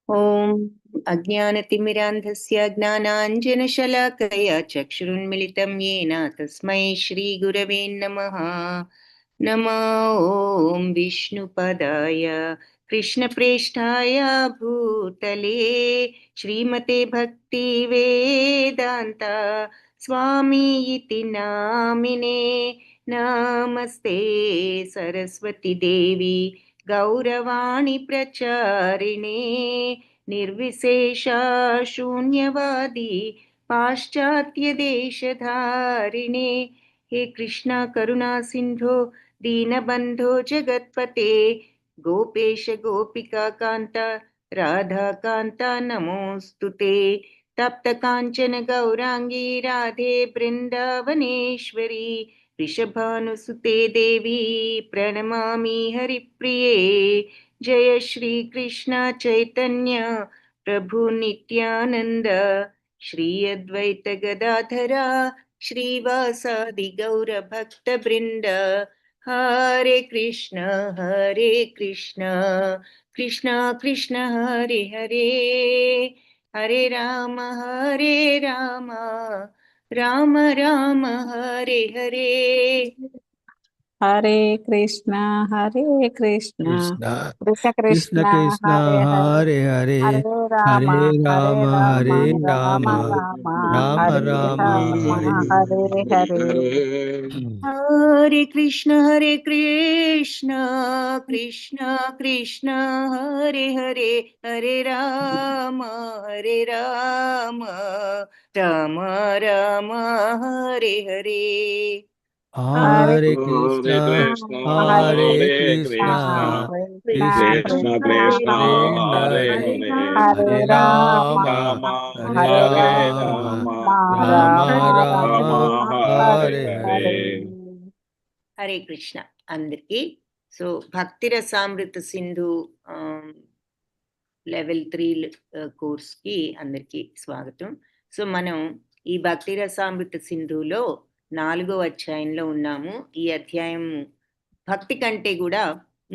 ॐ अज्ञानतिमिरान्धस्य ज्ञानाञ्जनशलाकया चक्षुरुन्मिलितं येन तस्मै श्रीगुरवे नमः। नमो ॐ विष्णुपदाय कृष्णप्रेष्ठाय भूतले श्रीमते भक्तिवेदान्ता स्वामी इति नामिने। नमस्ते सरस्वती देवी गौरवाणी प्रचारिणे निर्विशेषा शून्यवादी पाश्चात्य देशधारिणे। हे कृष्णा करुणा सिंधो दीनबंधो जगत्पते गोपेश गोपिका कांता राधा कांता नमोस्तुते। तप्त कांचन गौरांगी राधे वृंदावनेश्वरी वृषभानुसुते देवी प्रणमामि हरिप्रिये। जय श्री कृष्ण चैतन्य प्रभु नित्यानंद श्री अद्वैत गदाधरा श्रीवासादि गौर भक्त वृंद। हरे कृष्ण कृष्ण कृष्ण हरे हरे, हरे राम राम राम हरे हरे। हरे कृष्णा कृष्ण कृष्ण कृष्ण कृष्ण हरे हरे, हरे हरे, हरे राम हरे राम राम हरे राम राम, राम राम हरे राम हरे हरे हरे। हरे कृष्ण कृष्ण कृष्ण हरे हरे, हरे राम राम राम हरे हरे। हरे हरे कृष्ण हरे हरे कृष्णा कृष्ण कृष्णा कृष्ण कृष्ण कृष्णा कृष्ण हरे हरे हरे हरे, हरे, हरे हरे राम राम हरे हरे राम, राम राम राम राम हरे हरे हरे। हरे। హరే కృష్ణ అందరికి. సో భక్తి రసామృత సింధు లెవెల్ 3 కోర్స్కి అందరికీ స్వాగతం. సో మనం ఈ భక్తి రసామృత సింధులో 4వ అధ్యాయంలో ఉన్నాము. ఈ అధ్యాయం భక్తి కంటే కూడా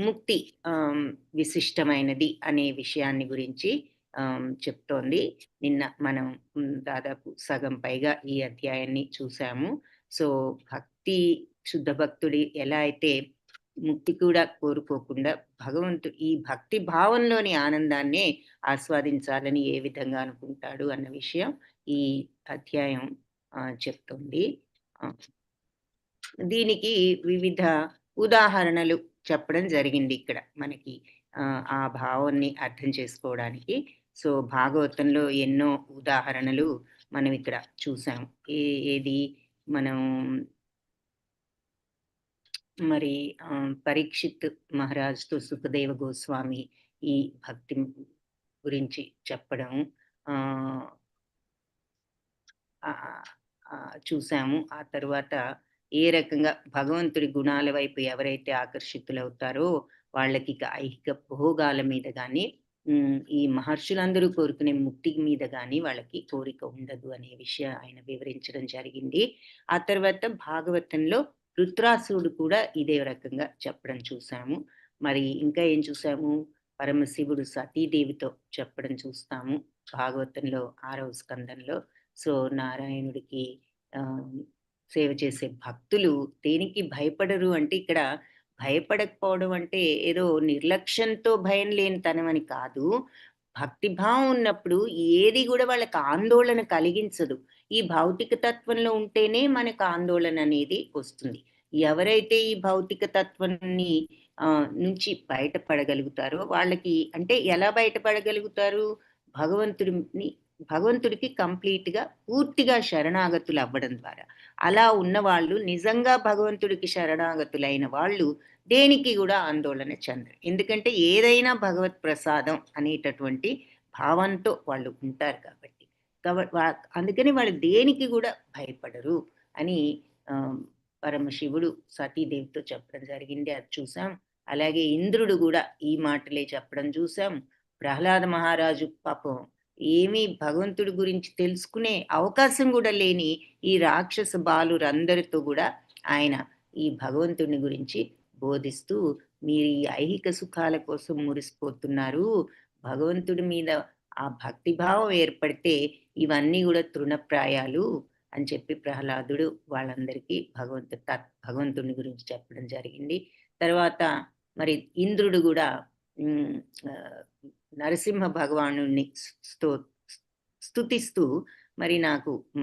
ముక్తి విశిష్టమైనది అనే విషయాన్ని గురించి చెప్తోంది. నిన్న మనం దాదాపు సగం పైగా ఈ అధ్యాయాన్ని చూసాము. సో భక్తి శుద్ధ భక్తుడి ఎలా అయితే ముక్తి కూడా కోరుకోకుండా ఈ భక్తి భావంలోని ఆనందాన్నే ఆస్వాదించాలని ఏ విధంగా అనుకుంటాడు అన్న విషయం ఈ అధ్యాయం చెప్తుంది. దీనికి వివిధ ఉదాహరణలు చెప్పడం జరిగింది ఇక్కడ మనకి ఆ భావాన్ని అర్థం చేసుకోవడానికి. సో భాగవతంలో ఎన్నో ఉదాహరణలు మనం ఇక్కడ చూసాం. ఏది మనం మరి పరీక్షిత్ మహారాజ్తో సుఖదేవ గోస్వామి ఈ భక్తి గురించి చెప్పడం చూసాము. ఆ తర్వాత ఏ రకంగా భగవంతుడి గుణాల వైపు ఎవరైతే ఆకర్షితులవుతారో వాళ్ళకి ఇక ఐహిక భోగాల మీద కానీ ఈ మహర్షులందరూ కోరుకునే ముక్తి మీద కానీ వాళ్ళకి కోరిక ఉండదు అనే విషయం ఆయన వివరించడం జరిగింది. ఆ తర్వాత భాగవతంలో రుద్రాసుడు కూడా ఇదే రకంగా చెప్పడం చూసాము. మరి ఇంకా ఏం చూసాము? పరమశివుడు సతీదేవితో చెప్పడం చూస్తాము భాగవతంలో 6వ స్కందంలో. సో నారాయణుడికి సేవ చేసే భక్తులు దేనికి భయపడరు అంటే, ఇక్కడ భయపడకపోవడం అంటే ఏదో నిర్లక్ష్యంతో భయం లేనితనం అని కాదు. భక్తిభావం ఉన్నప్పుడు ఏది కూడా వాళ్ళకి ఆందోళన కలిగించదు. ఈ భౌతిక తత్వంలో ఉంటేనే మనకు ఆందోళన అనేది వస్తుంది. ఎవరైతే ఈ భౌతిక తత్వాన్ని నుంచి బయటపడగలుగుతారో వాళ్ళకి, అంటే ఎలా బయటపడగలుగుతారు? భగవంతుడికి కంప్లీట్‌గా పూర్తిగా శరణాగతులు అవ్వడం ద్వారా. అలా ఉన్నవాళ్ళు, నిజంగా భగవంతుడికి శరణాగతులైన వాళ్ళు దేనికి కూడా ఆందోళన చెందరు. ఎందుకంటే ఏదైనా భగవత్ ప్రసాదం అనేటటువంటి భావంతో వాళ్ళు ఉంటారు కాబట్టి. అందుకని వాళ్ళు దేనికి కూడా భయపడరు అని పరమశివుడు సతీదేవితో చెప్పడం జరిగింది. అది చూసాం. అలాగే ఇంద్రుడు కూడా ఈ మాటలే చెప్పడం చూసాం. ప్రహ్లాద మహారాజు పాపం ఏమీ భగవంతుడి గురించి తెలుసుకునే అవకాశం కూడా లేని ఈ రాక్షస బాలురందరితో కూడా ఆయన ఈ భగవంతుని గురించి బోధిస్తూ, మీరు ఈ ఐహిక సుఖాల కోసం మురిసిపోతున్నారు, భగవంతుడి మీద ఆ భక్తిభావం ఏర్పడితే ఇవన్నీ కూడా తృణప్రాయాలు అని చెప్పి ప్రహ్లాదుడు వాళ్ళందరికీ భగవంతుని గురించి చెప్పడం జరిగింది. తర్వాత మరి ఇంద్రుడు కూడా హ్మ్, ఆహ్, నరసింహ భగవానుడిని స్తుతిస్తూ మరి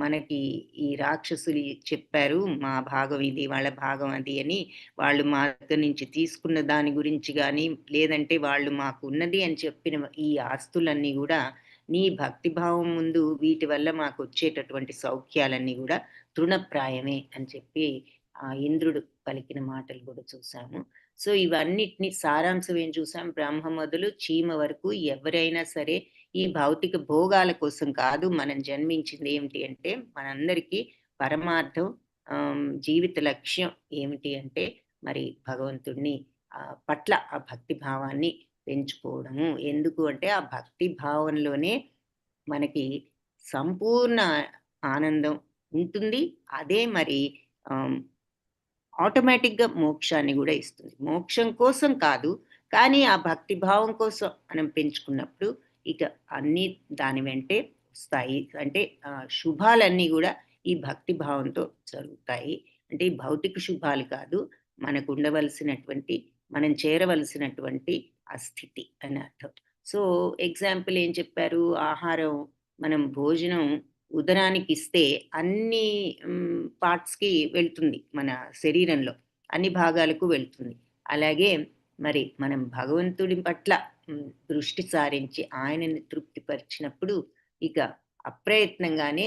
మనకి ఈ రాక్షసులు చెప్పారు, మా భాగం ఇది, వాళ్ళ భాగం అది అని. వాళ్ళు మా దగ్గర నుంచి తీసుకున్న దాని గురించి గాని, లేదంటే వాళ్ళు మాకు ఉన్నది అని చెప్పిన ఈ ఆస్తులన్నీ గూడా నీ భక్తిభావం ముందు వీటి వల్ల మాకొచ్చేటటువంటి సౌఖ్యాలన్నీ గూడా తృణప్రాయమే అని చెప్పి ఇంద్రుడు పలికిన మాటలు గూడా చూసాము. సో, ఇవన్నిటిని సారాంశం ఏం చూసాం, బ్రహ్మ మొదలు చీమ వరకు ఎవరైనా సరే ఈ భౌతిక భోగాల కోసం కాదు మనం జన్మించింది. ఏమిటి అంటే మనందరికీ పరమార్థం, జీవిత లక్ష్యం ఏమిటి అంటే మరి భగవంతుడిని పట్ల ఆ భక్తి భావాన్ని పెంచుకోవడము. ఎందుకు అంటే ఆ భక్తి భావంలోనే మనకి సంపూర్ణ ఆనందం ఉంటుంది. అదే మరి ఆహ్, ఆటోమేటిక్‌గా మోక్షాన్ని గూడా ఇస్తుంది. మోక్షం కోసం కాదు, కానీ ఆ భక్తి భావం కోసం మనం పెంచుకున్నప్పుడు ఇక అన్నీ దాని వెంటే వస్తాయి. అంటే శుభాలన్నీ గూడా ఈ భక్తి భావంతో జరుగుతాయి. అంటే ఈ భౌతిక శుభాలు కాదు, మనకుండవలసినటువంటి, మనం చేరవలసినటువంటి ఆ స్థితి అని అర్థం. సో, ఎగ్జాంపుల్ ఏం చెప్పారు, ఆహారం మనం భోజనం ఉదరానికిస్తే అన్ని పార్ట్స్‌కి వెళ్తుంది మన శరీరంలో. అన్ని భాగాలకు వెళ్తుంది. అలాగే మరి మనం భగవంతుడి పట్ల దృష్టి సారించి ఆయనని తృప్తిపరిచినప్పుడు ఇక అప్రయత్నంగానే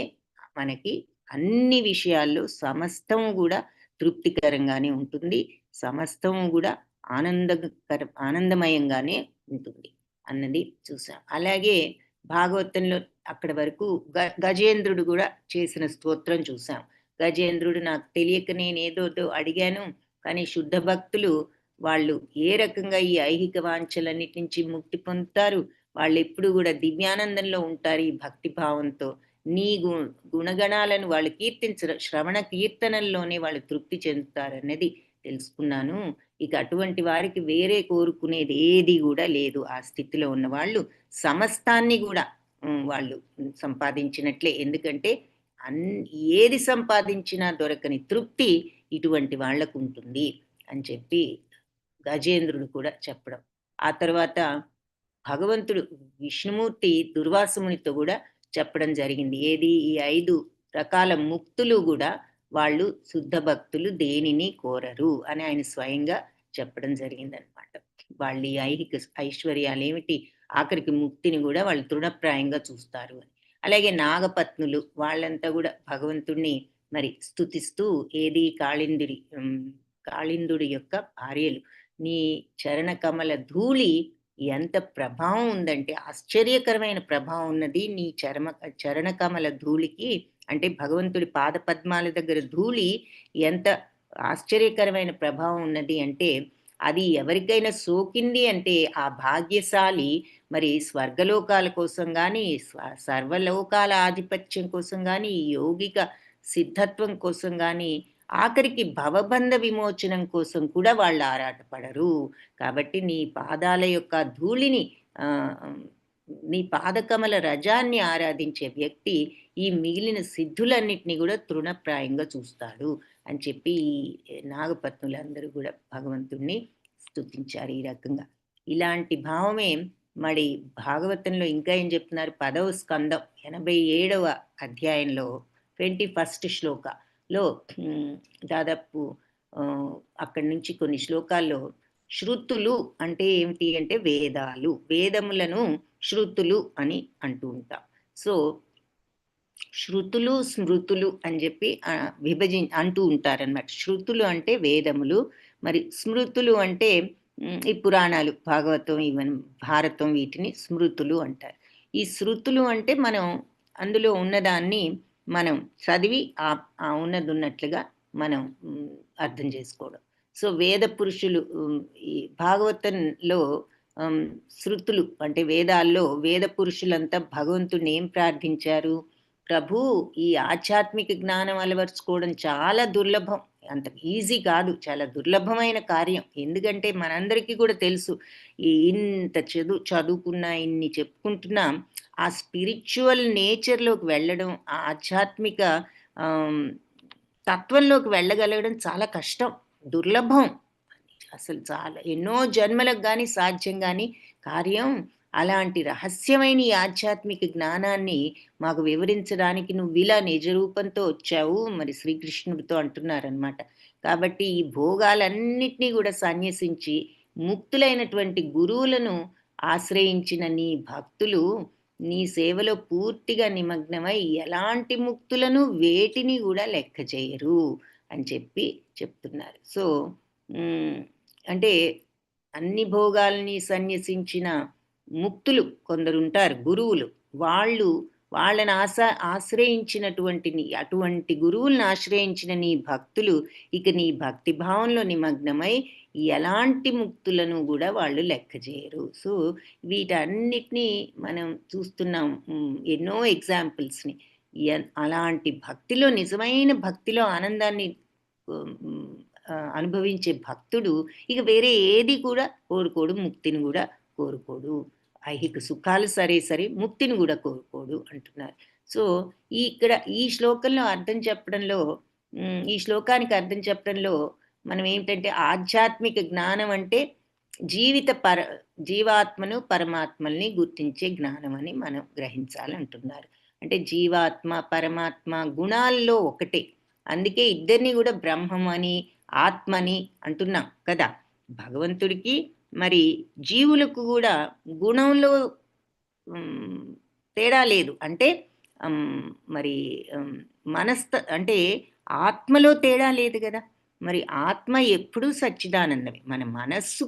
మనకి అన్ని విషయాల్లో సమస్తము గూడా తృప్తికరంగానే ఉంటుంది. సమస్తము గూడా ఆనందమయంగానే ఉంటుంది అన్నది చూసాం. అలాగే భాగవతంలో అక్కడి వరకు గజేంద్రుడు గూడా చేసిన స్తోత్రం చూసాం. గజేంద్రుడు నాకు తెలియక నేనేదోదో అడిగాను, కానీ శుద్ధ భక్తులు వాళ్ళు ఏ రకంగా ఈ ఐహిక వాంఛలన్నిటి నుంచి ముక్తి పొందుతారు, వాళ్ళెప్పుడు గూడా దివ్యానందంలో ఉంటారు ఈ భక్తి భావంతో. నీ గుణగణాలను వాళ్ళు శ్రవణ కీర్తనల్లోనే వాళ్ళు తృప్తి చెందుతారన్నది తెలుసుకున్నాను. ఇక అటువంటి వారికి వేరే కోరుకునేది ఏది గూడా లేదు. ఆ స్థితిలో ఉన్నవాళ్ళు సమస్తాన్ని గూడా వాళ్ళు సంపాదించినట్లే. ఎందుకంటే అన్ ఏది సంపాదించినా దొరకని తృప్తి ఇటువంటి వాళ్ళకుంటుంది అని చెప్పి గజేంద్రుడు కూడా చెప్పడం. ఆ తర్వాత భగవంతుడు విష్ణుమూర్తి దుర్వాసమునితో గూడా చెప్పడం జరిగింది. ఏది, ఈ 5 రకాల ముక్తులు గూడా వాళ్ళు శుద్ధ భక్తులు దేనిని కోరరు అని ఆయన స్వయంగా చెప్పడం జరిగిందనమాట. వాళ్ళు ఈ ఐహిక ఐశ్వర్యాలేమిటి, ఆఖరికి ముక్తిని గూడా వాళ్ళు తృణప్రాయంగా చూస్తారు అని. అలాగే నాగపత్నులు వాళ్ళంతా గూడా భగవంతుడిని మరి స్తుతిస్తూ ఏది కాళిందుడి యొక్క భార్యలు. నీ చరణ కమల ధూళి ఎంత ప్రభావం ఉందంటే ఆశ్చర్యకరమైన ప్రభావం ఉన్నది నీ చరణ కమల ధూళికి. అంటే భగవంతుడి పాద పద్మాల దగ్గర ధూళి ఎంత ఆశ్చర్యకరమైన ప్రభావం ఉన్నది అంటే, అది ఎవరికైనా సోకింది అంటే ఆ భాగ్యశాలి మరి స్వర్గలోకాల కోసం గాని, సర్వలోకాల ఆధిపత్యం కోసం గాని, యోగిక సిద్ధత్వం కోసం గాని, ఆఖరికి భవబంధ విమోచనం కోసం కూడా వాళ్ళు ఆరాటపడరు. కాబట్టి నీ పాదాల యొక్క ధూళిని, నీ పాదకమల రజాన్ని ఆరాధించే వ్యక్తి ఈ మిగిలిన సిద్ధులన్నిటిని కూడా తృణప్రాయంగా చూస్తాడు అని చెప్పి ఈ నాగపత్నులందరూ కూడా భగవంతుణ్ణి స్తుతించారు ఈ రకంగా. ఇలాంటి భావమే మరి భాగవతంలో ఇంకా ఏం చెప్తున్నారు, 10వ స్కందం 87వ అధ్యాయంలో 21st శ్లోకలో దాదాపు అక్కడి నుంచి కొన్ని శ్లోకాల్లో శృతులు అంటే ఏమిటి అంటే వేదాలు, వేదములను శృతులు అని అంటూ ఉంటాం. సో శృతులు స్మృతులు అని చెప్పి అంటూ ఉంటారన్నమాట. శృతులు అంటే వేదములు, మరి స్మృతులు అంటే ఈ పురాణాలు, భాగవతం, ఈవెన్ భారతం, వీటిని స్మృతులు అంటారు. ఈ శృతులు అంటే మనం అందులో ఉన్నదాన్ని మనం చదివి ఉన్నది ఉన్నట్లుగా మనం అర్థం చేసుకోవడం. సో వేద పురుషులు ఈ భాగవతంలో శృతులు అంటే వేదాల్లో వేద పురుషులంతా భగవంతుడిని ఏం ప్రార్థించారు, ప్రభు ఈ ఆధ్యాత్మిక జ్ఞానం అలవర్చుకోవడం చాలా దుర్లభం. అంత ఈజీ కాదు. చాలా దుర్లభమైన కార్యం. ఎందుకంటే మనందరికీ కూడా తెలుసు. ఇంత చదువుకున్నా, ఇన్ని చెప్పుకుంటున్నా ఆ స్పిరిచ్యువల్ నేచర్‌లోకి వెళ్ళడం, ఆ ఆధ్యాత్మిక ఆహ్, తత్వంలోకి వెళ్ళగలగడం చాలా కష్టం. దుర్లభం. అసలు చాలా ఎన్నో జన్మలకు గాని సాధ్యం గాని కార్యం. అలాంటి రహస్యమైన ఈ ఆధ్యాత్మిక జ్ఞానాన్ని మాకు వివరించడానికి నువ్విలా నిజ రూపంతో వచ్చావు. మరి శ్రీకృష్ణుడితో అంటున్నారనమాట. కాబట్టి ఈ భోగాలన్నిటిని గూడా సన్యసించి ముక్తులైనటువంటి గురువులను ఆశ్రయించిన నీ భక్తులు నీ సేవలో పూర్తిగా నిమగ్నమై ఎలాంటి ముక్తులను వేటిని గూడా లెక్క చేయరు అని చెప్తున్నారు. సో, హ్మ్. అంటే అన్ని భోగాల్ని సన్యసించిన ముక్తులు కొందరుంటారు గురువులు. వాళ్ళు వాళ్ళని ఆశ్రయించినటువంటి అటువంటి గురువుల్ని ఆశ్రయించిన నీ భక్తులు ఇక నీ భక్తి భావంలో నిమగ్నమై ఎలాంటి ముక్తులను గూడా వాళ్ళు లెక్క చేయరు. సో, వీటన్నిటిని మనం చూస్తున్నాం. ఎన్నో ఎగ్జాంపుల్స్‌ని. అలాంటి భక్తిలో నిజమైన భక్తిలో ఆనందాన్ని హ్మ్. అనుభవించే భక్తుడు ఇక వేరే ఏది కూడా కోరుకోడు. ముక్తిని గూడా కోరుకోడు. ఐహిక సుఖాలు సరే, ముక్తిని గూడా కోరుకోడు అంటున్నారు. సో, ఇక్కడ ఈ శ్లోకంలో అర్థం చెప్పడంలో ఈ శ్లోకానికి అర్థం చెప్పడంలో మనం ఏంటంటే ఆధ్యాత్మిక జ్ఞానం అంటే జీవిత పర జీవాత్మను, పరమాత్మల్ని గుర్తించే జ్ఞానం అని మనం గ్రహించాలంటున్నారు. అంటే జీవాత్మ, పరమాత్మ గుణాల్లో ఒకటే. అందుకే ఇద్దరిని గూడా బ్రహ్మం అని, ఆత్మని అంటున్నాం కదా! భగవంతుడికి మరి జీవులకు గూడా గుణంలో హ్మ్, తేడా లేదు. అంటే హ్మ్, మరి హ్మ్, అంటే ఆత్మలో తేడా లేదు గదా! మరి ఆత్మ ఎప్పుడూ సచ్చిదానందమే. మన మనస్సు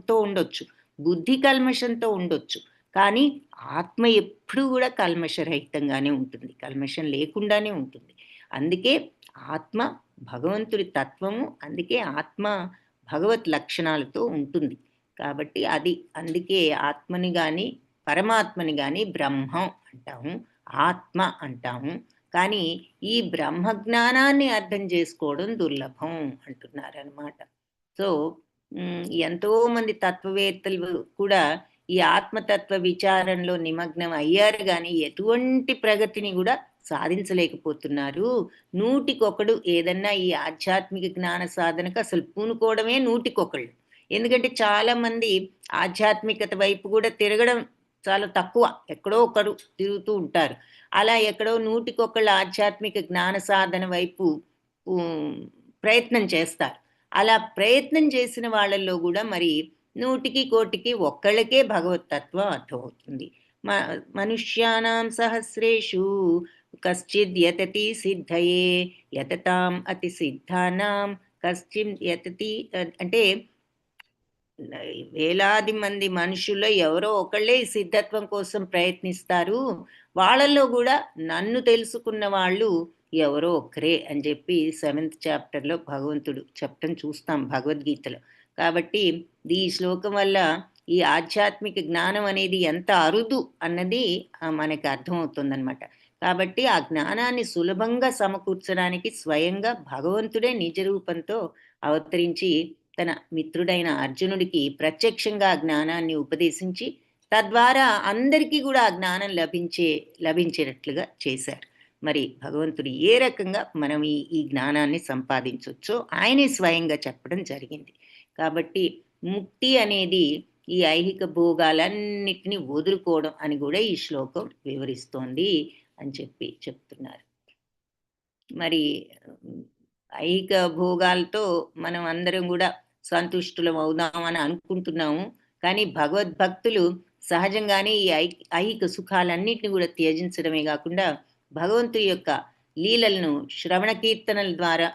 తో ఉండొచ్చు. బుద్ధి కల్మషంతో ఉండొచ్చు. కానీ ఆత్మ ఎప్పుడూ గూడా కల్మషరహితంగానే ఉంటుంది. కల్మషం లేకుండానే ఉంటుంది. అందుకే ఆత్మ భగవంతుడి తత్వము. అందుకే ఆత్మ భగవత్ లక్షణాలతో ఉంటుంది. కాబట్టి అందుకే ఆత్మని గాని, పరమాత్మని గాని బ్రహ్మం అంటాము. ఆత్మ అంటాము. కానీ ఈ బ్రహ్మ జ్ఞానాన్ని అర్థం చేసుకోవడం దుర్లభం అంటున్నారనమాట. సో, ఎంతోమంది తత్వవేత్తలు కూడా ఈ ఆత్మతత్వ విచారంలో నిమగ్నం అయ్యారు గానీ, ఎటువంటి ప్రగతిని గూడా సాధించలేకపోతున్నారు. నూటికొకడు ఏదన్నా ఈ ఆధ్యాత్మిక జ్ఞాన సాధనకు అసలు పూనుకోవడమే నూటికొకళ్ళు. ఎందుకంటే చాలామంది ఆధ్యాత్మికత వైపు గూడా తిరగడం చాలా తక్కువ. ఎక్కడో ఒకరు తిరుగుతూ ఉంటారు. అలా ఎక్కడో నూటికొకళ్ళు ఆధ్యాత్మిక జ్ఞాన సాధన వైపు హ్మ్, ప్రయత్నం చేస్తారు. అలా ప్రయత్నం చేసిన వాళ్ళల్లో గూడా మరి నూటికి, కోటికి ఒక్కళ్ళకే భగవత్తత్వం అర్థమవుతుంది. మ మనుష్యానాం సహస్రేషు కశ్చిద్ యతతి సిద్ధయే యతతాం అతి సిద్ధానాం కశ్చిన్ యతతి అంటే వేలాది మంది మనుషుల్లో ఎవరో ఒకళ్ళే ఈ సిద్ధత్వం కోసం ప్రయత్నిస్తారు. వాళ్ళల్లో గూడా నన్ను తెలుసుకున్న వాళ్ళు ఎవరో ఒక్కరే అని జెప్పి 7th చాప్టర్‌లో భగవంతుడు చెప్పటం చూస్తాం భగవద్గీతలో. కాబట్టి ఈ శ్లోకం వల్ల ఈ ఆధ్యాత్మిక జ్ఞానం అనేది ఎంత అరుదు అన్నది మనకి అర్థమవుతుందనమాట. కాబట్టి ఆ జ్ఞానాన్ని సులభంగా సమకూర్చడానికి స్వయంగా భగవంతుడే నిజ రూపంతో అవతరించి తన మిత్రుడైన అర్జునుడికి ప్రత్యక్షంగా ఆ జ్ఞానాన్ని ఉపదేశించి, తద్వారా అందరికీ గూడా ఆ జ్ఞానం లభించేటట్లుగా చేశారు. మరి భగవంతుడు ఏ రకంగా మనం ఈ జ్ఞానాన్ని సంపాదించొచ్చో ఆయనే స్వయంగా చెప్పడం జరిగింది. కాబట్టి ముక్తి అనేది ఈ ఐహిక భోగాలన్నిటిని వదులుకోవడం అని గూడా ఈ శ్లోకం వివరిస్తోంది అని చెప్తున్నారు. మరి ఐహిక భోగాలతో మనం అందరం గూడా సంతుష్టులం అవుదామని అనుకుంటున్నాము. కానీ భగవద్భక్తులు సహజంగానే ఈ ఐహిక సుఖాలన్నిటిని గూడా త్యజించడమే గాకుండా, భగవంతుడి యొక్క లీలలను శ్రవణ కీర్తనల ద్వారా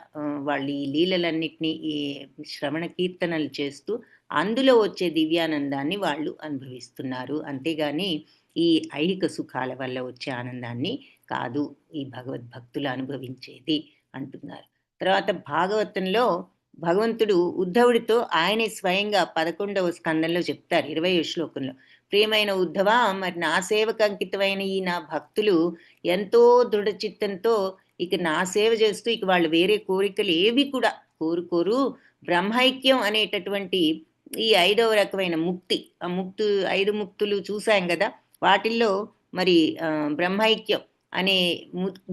వాళ్ళు ఈ లీలలన్నిటిని ఈ శ్రవణ కీర్తనలు చేస్తూ, అందులో వచ్చే దివ్యానందాన్ని వాళ్ళు అనుభవిస్తున్నారు. అంతేగాని ఈ ఐహిక సుఖాల వల్ల వచ్చే ఆనందాన్ని కాదు ఈ భగవద్భక్తులు అనుభవించేది అంటున్నారు. తర్వాత భాగవతంలో భగవంతుడు ఉద్ధవుడితో ఆయనే స్వయంగా 11వ స్కందంలో చెప్తారు 20వ శ్లోకంలో. ప్రియమైన ఉద్ధవా, మరి నా సేవకు అంకితమైన ఈ నా భక్తులు ఎంతో దృఢచిత్తంతో ఇక నా సేవ చేస్తూ ఇక వాళ్ళు వేరే కోరికలు ఏవి కూడా కోరుకోరు. బ్రహ్మైక్యం అనేటటువంటి ఈ 5వ రకమైన ముక్తి. ఆ 5 ముక్తులు చూసాం గదా! వాటిల్లో మరి బ్రహ్మైక్యం అనే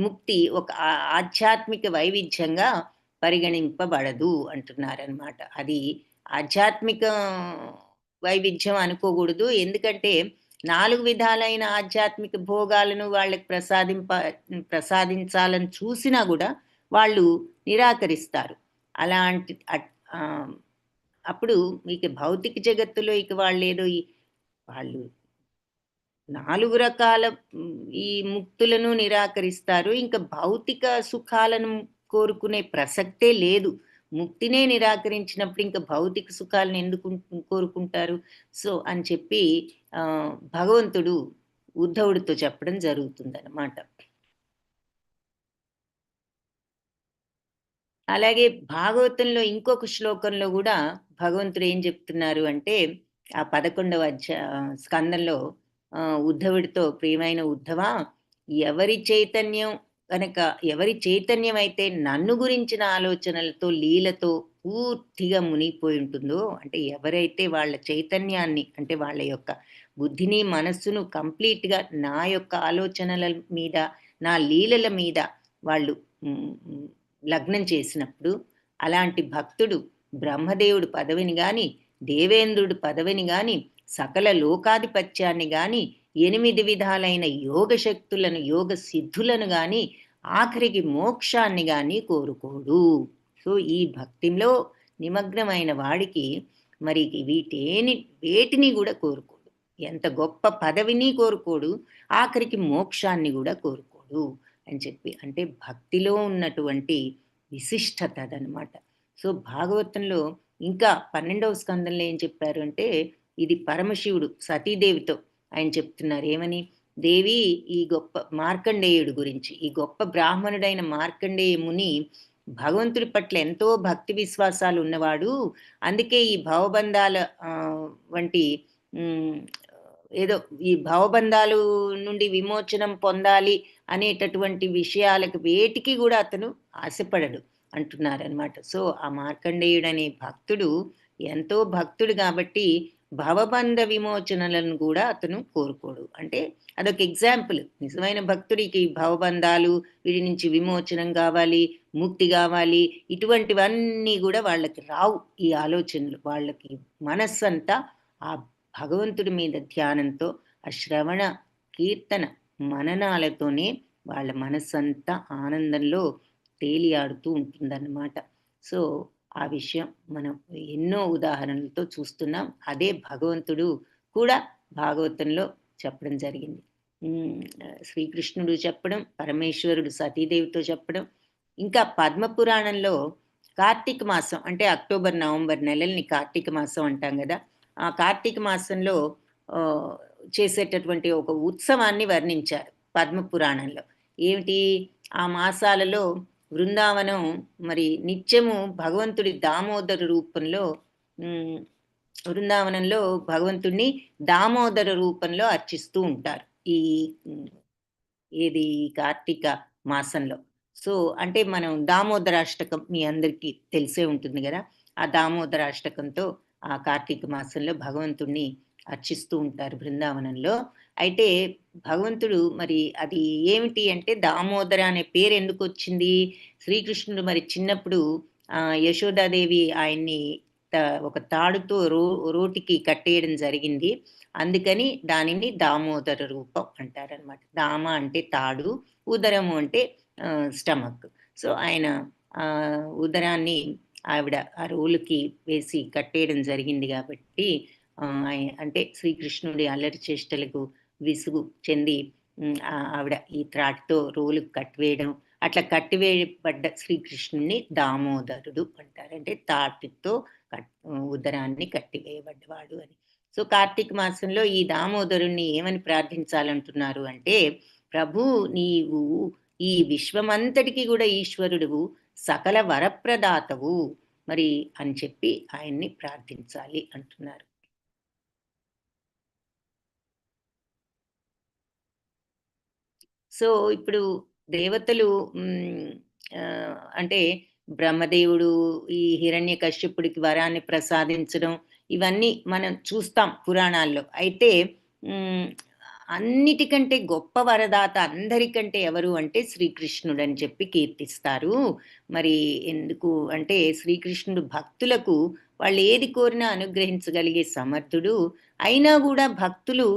ముక్తి ఒక ఆధ్యాత్మిక వైవిధ్యంగా పరిగణింపబడదు అంటున్నారనమాట. అది ఆధ్యాత్మిక వైవిధ్యం అనుకోకూడదు. ఎందుకంటే 4 విధాలైన ఆధ్యాత్మిక భోగాలను వాళ్ళకి ప్రసాదించాలని చూసినా గూడా వాళ్ళు నిరాకరిస్తారు. అలాంటి అప్పుడు ఇక భౌతిక జగత్తులో ఇక వాళ్ళేదో వాళ్ళు 4 రకాల ఈ ముక్తులను నిరాకరిస్తారు. ఇంకా భౌతిక సుఖాలను కోరుకునే ప్రసక్తే లేదు. ముక్తినే నిరాకరించినప్పుడు ఇంకా భౌతిక సుఖాలను ఎందుకు కోరుకుంటారు? సో, అని చెప్పి భగవంతుడు ఉద్ధవుడితో చెప్పడం జరుగుతుందనమాట. అలాగే భాగవతంలో ఇంకొక శ్లోకంలో గూడా భగవంతుడు ఏం చెప్తున్నారు అంటే, ఆ 11వ స్కందంలో ఉద్ధవుడితో "ప్రియమైన ఉద్ధవా, ఎవరి చైతన్యం అయితే నన్ను గురించిన ఆలోచనలతో, లీలతో పూర్తిగా మునిగిపోయి ఉంటుందో" అంటే ఎవరైతే వాళ్ళ చైతన్యాన్ని అంటే వాళ్ళ యొక్క బుద్ధిని, మనస్సును కంప్లీట్‌గా నా యొక్క ఆలోచనల మీద, నా లీలల మీద వాళ్ళు హ్మ్, హ్మ్, లగ్నం చేసినప్పుడు అలాంటి భక్తుడు బ్రహ్మదేవుడి పదవిని గాని, దేవేంద్రుడి పదవిని గాని, సకల లోకాధిపత్యాన్ని గాని, 8 విధాలైన యోగ శక్తులను, యోగ సిద్ధులను గాని, ఆఖరికి మోక్షాన్ని గాని కోరుకోడు. సో, ఈ భక్తిలో నిమగ్నమైన వాడికి మరి వేటిని గూడా కోరుకోడు. ఎంత గొప్ప పదవిని కోరుకోడు, ఆఖరికి మోక్షాన్ని గూడా కోరుకోడు అని చెప్పి. అంటే భక్తిలో ఉన్నటువంటి విశిష్టత అదనమాట. సో, భాగవతంలో ఇంకా 12వ స్కందంలో ఏం చెప్పారు అంటే, ఇది పరమశివుడు సతీదేవితో ఆయన చెప్తున్నారు. ఏమని? దేవి ఈ గొప్ప మార్కండేయుడు గురించి, ఈ గొప్ప బ్రాహ్మణుడైన మార్కండేయ ముని భగవంతుడి పట్ల ఎంతో భక్తి విశ్వాసాలు ఉన్నవాడు. అందుకే ఈ భవబంధాల వంటి హ్మ్, ఏదో ఈ భవబంధాలు నుండి విమోచనం పొందాలి అనేటటువంటి విషయాలకు వేటికి గూడా అతను ఆశపడడు అంటున్నారనమాట. సో, ఆ మార్కండేయుడనే భక్తుడు ఎంతో భక్తుడు గాబట్టి భవబంధ విమోచనలను గూడా అతను కోరుకోడు. అంటే అదొక ఎగ్జాంపుల్. నిజమైన భక్తుడికి భవబంధాలు, వీటి నుంచి విమోచనం గావాలి, ముక్తి గావాలి, ఇటువంటివన్నీ గూడా వాళ్ళకి రావు ఈ ఆలోచనలు. వాళ్ళకి మనస్సంతా ఆ భగవంతుడి మీద ధ్యానంతో, ఆ శ్రవణ, కీర్తన, మననాలతోనే వాళ్ళ మనస్సంతా ఆనందంలో తేలియాడుతూ ఉంటుందన్నమాట. సో, ఆ విషయం మనం ఎన్నో ఉదాహరణలతో చూస్తున్నాం. అదే భగవంతుడు కూడా భాగవతంలో చెప్పడం జరిగింది. శ్రీకృష్ణుడు చెప్పడం, పరమేశ్వరుడు సతీదేవితో చెప్పడం, ఇంకా పద్మపురాణంలో కార్తీక మాసం అంటే అక్టోబర్, నవంబర్ నెలల్ని కార్తీక మాసం అంటాం గదా! ఆ కార్తీక మాసంలో ఆహ్, చేసేటటువంటి ఒక ఉత్సవాన్ని వర్ణించారు పద్మపురాణంలో. ఏమిటి? ఆ మాసాలలో బృందావనం మరి నిత్యము భగవంతుడి దామోదర రూపంలో హ్మ్. బృందావనంలో భగవంతుడిని దామోదర రూపంలో అర్చిస్తూ ఉంటారు. ఈ హ్మ్. ఏది కార్తీక మాసంలో. సో, అంటే మనం దామోదరాష్టకం మీ అందరికీ తెలిసే ఉంటుంది గదా! ఆ దామోదరాష్టకంతో ఆ కార్తీక మాసంలో భగవంతుడిని అర్చిస్తూ ఉంటారు బృందావనంలో. అయితే భగవంతుడు మరి అది ఏమిటి అంటే దామోదర అనే పేరెందుకొచ్చింది? శ్రీకృష్ణుడు మరి చిన్నప్పుడు యశోదాదేవి ఆయన్ని త ఒక తాడుతో రోటికి కట్టేయడం జరిగింది. అందుకని దానిని దామోదర రూపం అంటారనమాట. దామ అంటే తాడు, ఉదరము అంటే స్టమక్. సో, ఆయన ఉదరాన్ని ఆవిడ ఆ రోలుకి వేసి కట్టేయడం జరిగింది గాబట్టి అంటే శ్రీకృష్ణుడి అల్లరి చేష్టలకు విసుగు చెంది ఆవిడ ఈ త్రాటితో రోలుకి కట్టివేయడం, అట్లా కట్టివేయబడ్డ శ్రీకృష్ణుడిని దామోదరుడు అంటారు. అంటే తాటితో ఉదరాన్ని కట్టివేయబడ్డవాడు అని. సో, కార్తీక మాసంలో ఈ దామోదరుణ్ణి ఏమని ప్రార్థించాలంటున్నారు అంటే, ప్రభూ నీవు ఈ విశ్వమంతటికి గూడా ఈశ్వరుడువు, సకల వరప్రదాతవు మరి అని చెప్పి ఆయన్ని ప్రార్థించాలి అంటున్నారు. సో, ఇప్పుడు దేవతలు అంటే బ్రహ్మదేవుడు ఈ హిరణ్యకశ్యపుడికి వరాన్ని ప్రసాదించడం ఇవన్నీ మనం చూస్తాం పురాణాల్లో. అయితే హ్మ్, అన్నిటికంటే గొప్ప వరదాత అందరికంటే ఎవరు అంటే శ్రీకృష్ణుడని చెప్పి కీర్తిస్తారు. మరి ఎందుకు అంటే శ్రీకృష్ణుడు భక్తులకు వాళ్ళు ఏది కోరినా అనుగ్రహించగలిగే సమర్థుడు. అయినా గూడా భక్తులు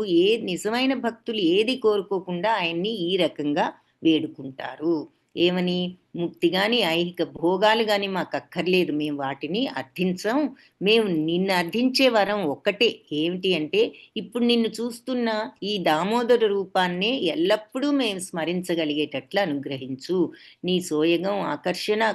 నిజమైన భక్తులు ఏది కోరుకోకుండా ఆయన్ని ఈ రకంగా వేడుకుంటారు. ఏమని? ముక్తి గాని, ఐహిక భోగాలు గాని మాకక్కర్లేదు. మేము వాటిని అర్థించం. మేము నిన్ను అర్థించే వరం ఒక్కటే. ఏమిటి అంటే, ఇప్పుడు నిన్ను చూస్తున్న ఈ దామోదర రూపాన్నే ఎల్లప్పుడూ మేము స్మరించగలిగేటట్లు అనుగ్రహించు. నీ సోయగం, ఆకర్షణ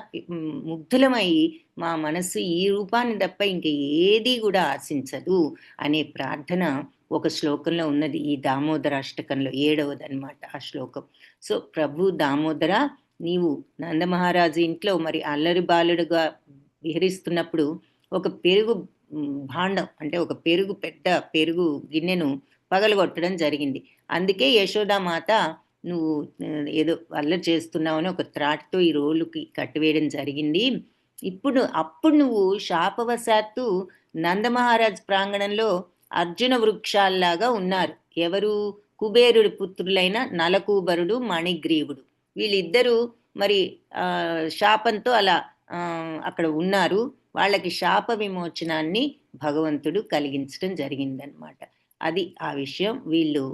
ముగ్ధులమై మా మనస్సు ఈ రూపాన్ని తప్ప ఇంక ఏదీ గూడా ఆశించదు అనే ప్రార్థన ఒక శ్లోకంలో ఉన్నది. ఈ దామోదరాష్టకంలో 7వదనమాట ఆ శ్లోకం. సో, ప్రభు దామోదర నీవు నందమహారాజు ఇంట్లో మరి అల్లరి బాలుడుగా విహరిస్తున్నప్పుడు ఒక పెరుగు భాండం అంటే ఒక పెద్ద పెరుగు గిన్నెను పగలగొట్టడం జరిగింది. అందుకే యశోదామాత నువ్వు ఏదో అల్లరి చేస్తున్నావని ఒక త్రాటితో ఈ రోలుకి కట్టివేయడం జరిగింది. అప్పుడు నువ్వు శాపవశాత్తు నందమహారాజ్ ప్రాంగణంలో అర్జున వృక్షాల్లాగా ఉన్నారు. ఎవరు? కుబేరుడి పుత్రులైన నలకూబరుడు, మణిగ్రీవుడు. వీళ్ళిద్దరూ మరి శాపంతో అలా అక్కడ ఉన్నారు. వాళ్ళకి శాప విమోచనాన్ని భగవంతుడు కలిగించడం జరిగిందనమాట. అది ఆ విషయం వీళ్ళు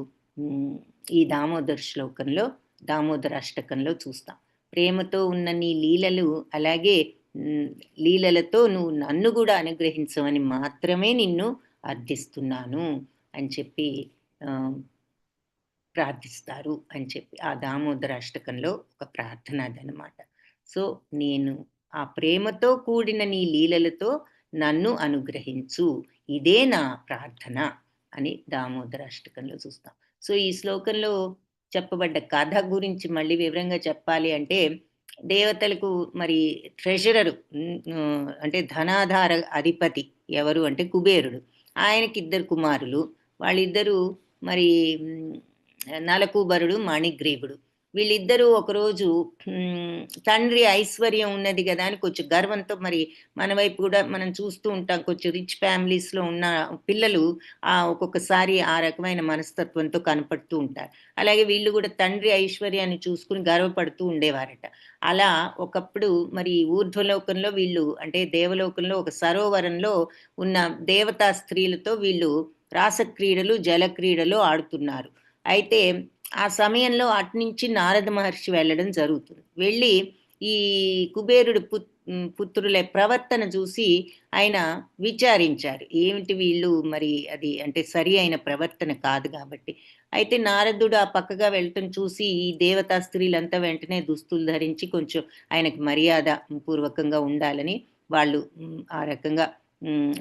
ఈ దామోదర అష్టకంలో చూస్తాం. ప్రేమతో ఉన్న నీ లీలలు అలాగే లీలలతో నువ్వు నన్ను కూడా అనుగ్రహించమని మాత్రమే నిన్ను అర్థిస్తున్నాను అని చెప్పి ప్రార్థిస్తారు అని చెప్పి ఆ దామోదర అష్టకంలో ఒక ప్రార్థన అదనమాట. సో, నేను ఆ ప్రేమతో కూడిన నీ లీలలతో నన్ను అనుగ్రహించు. ఇదే నా ప్రార్థన అని దామోదర అష్టకంలో చూస్తాం. సో, ఈ శ్లోకంలో చెప్పబడ్డ కథ గురించి మళ్ళీ వివరంగా చెప్పాలి అంటే, దేవతలకు మరి ట్రెజరరు అంటే ధనాధార అధిపతి ఎవరు అంటే కుబేరుడు. ఆయనకి 2 కుమారులు. వాళ్ళిద్దరూ మరి నలకూబరుడు, మణిగ్రీవుడు. వీళ్ళిద్దరూ ఒకరోజు తండ్రి ఐశ్వర్యం ఉన్నది గదా అని కొంచెం గర్వంతో మరి మన వైపు కూడా మనం చూస్తూ ఉంటాం. కొంచెం రిచ్ ఫ్యామిలీస్‌లో ఉన్న పిల్లలు ఒక్కొక్కసారి ఆ రకమైన మనస్తత్వంతో కనపడుతూ ఉంటారు. అలాగే వీళ్ళు గూడా తండ్రి ఐశ్వర్యాన్ని చూసుకొని గర్వపడుతూ ఉండేవారట. అలా ఒకప్పుడు మరి ఊర్ధ్వలోకంలో వీళ్ళు అంటే దేవలోకంలో ఒక సరోవరంలో ఉన్న దేవతా స్త్రీలతో వీళ్ళు రాసక్రీడలు, జలక్రీడలు ఆడుతున్నారు. అయితే ఆ సమయంలో అటునుంచి నారద మహర్షి వెళ్ళడం జరుగుతుంది. వెళ్ళి ఈ కుబేరుడు పుత్రుల ప్రవర్తన చూసి ఆయన విచారించారు. ఏమిటి వీళ్ళు మరి అది అంటే సరి అయిన ప్రవర్తన కాదు కాబట్టి. అయితే నారదుడు ఆ పక్కగా వెళ్ళటం చూసి ఈ దేవతా స్త్రీలంతా వెంటనే దుస్తులు ధరించి కొంచెం ఆయనకి మర్యాద పూర్వకంగా ఉండాలని వాళ్ళు ఆ రకంగా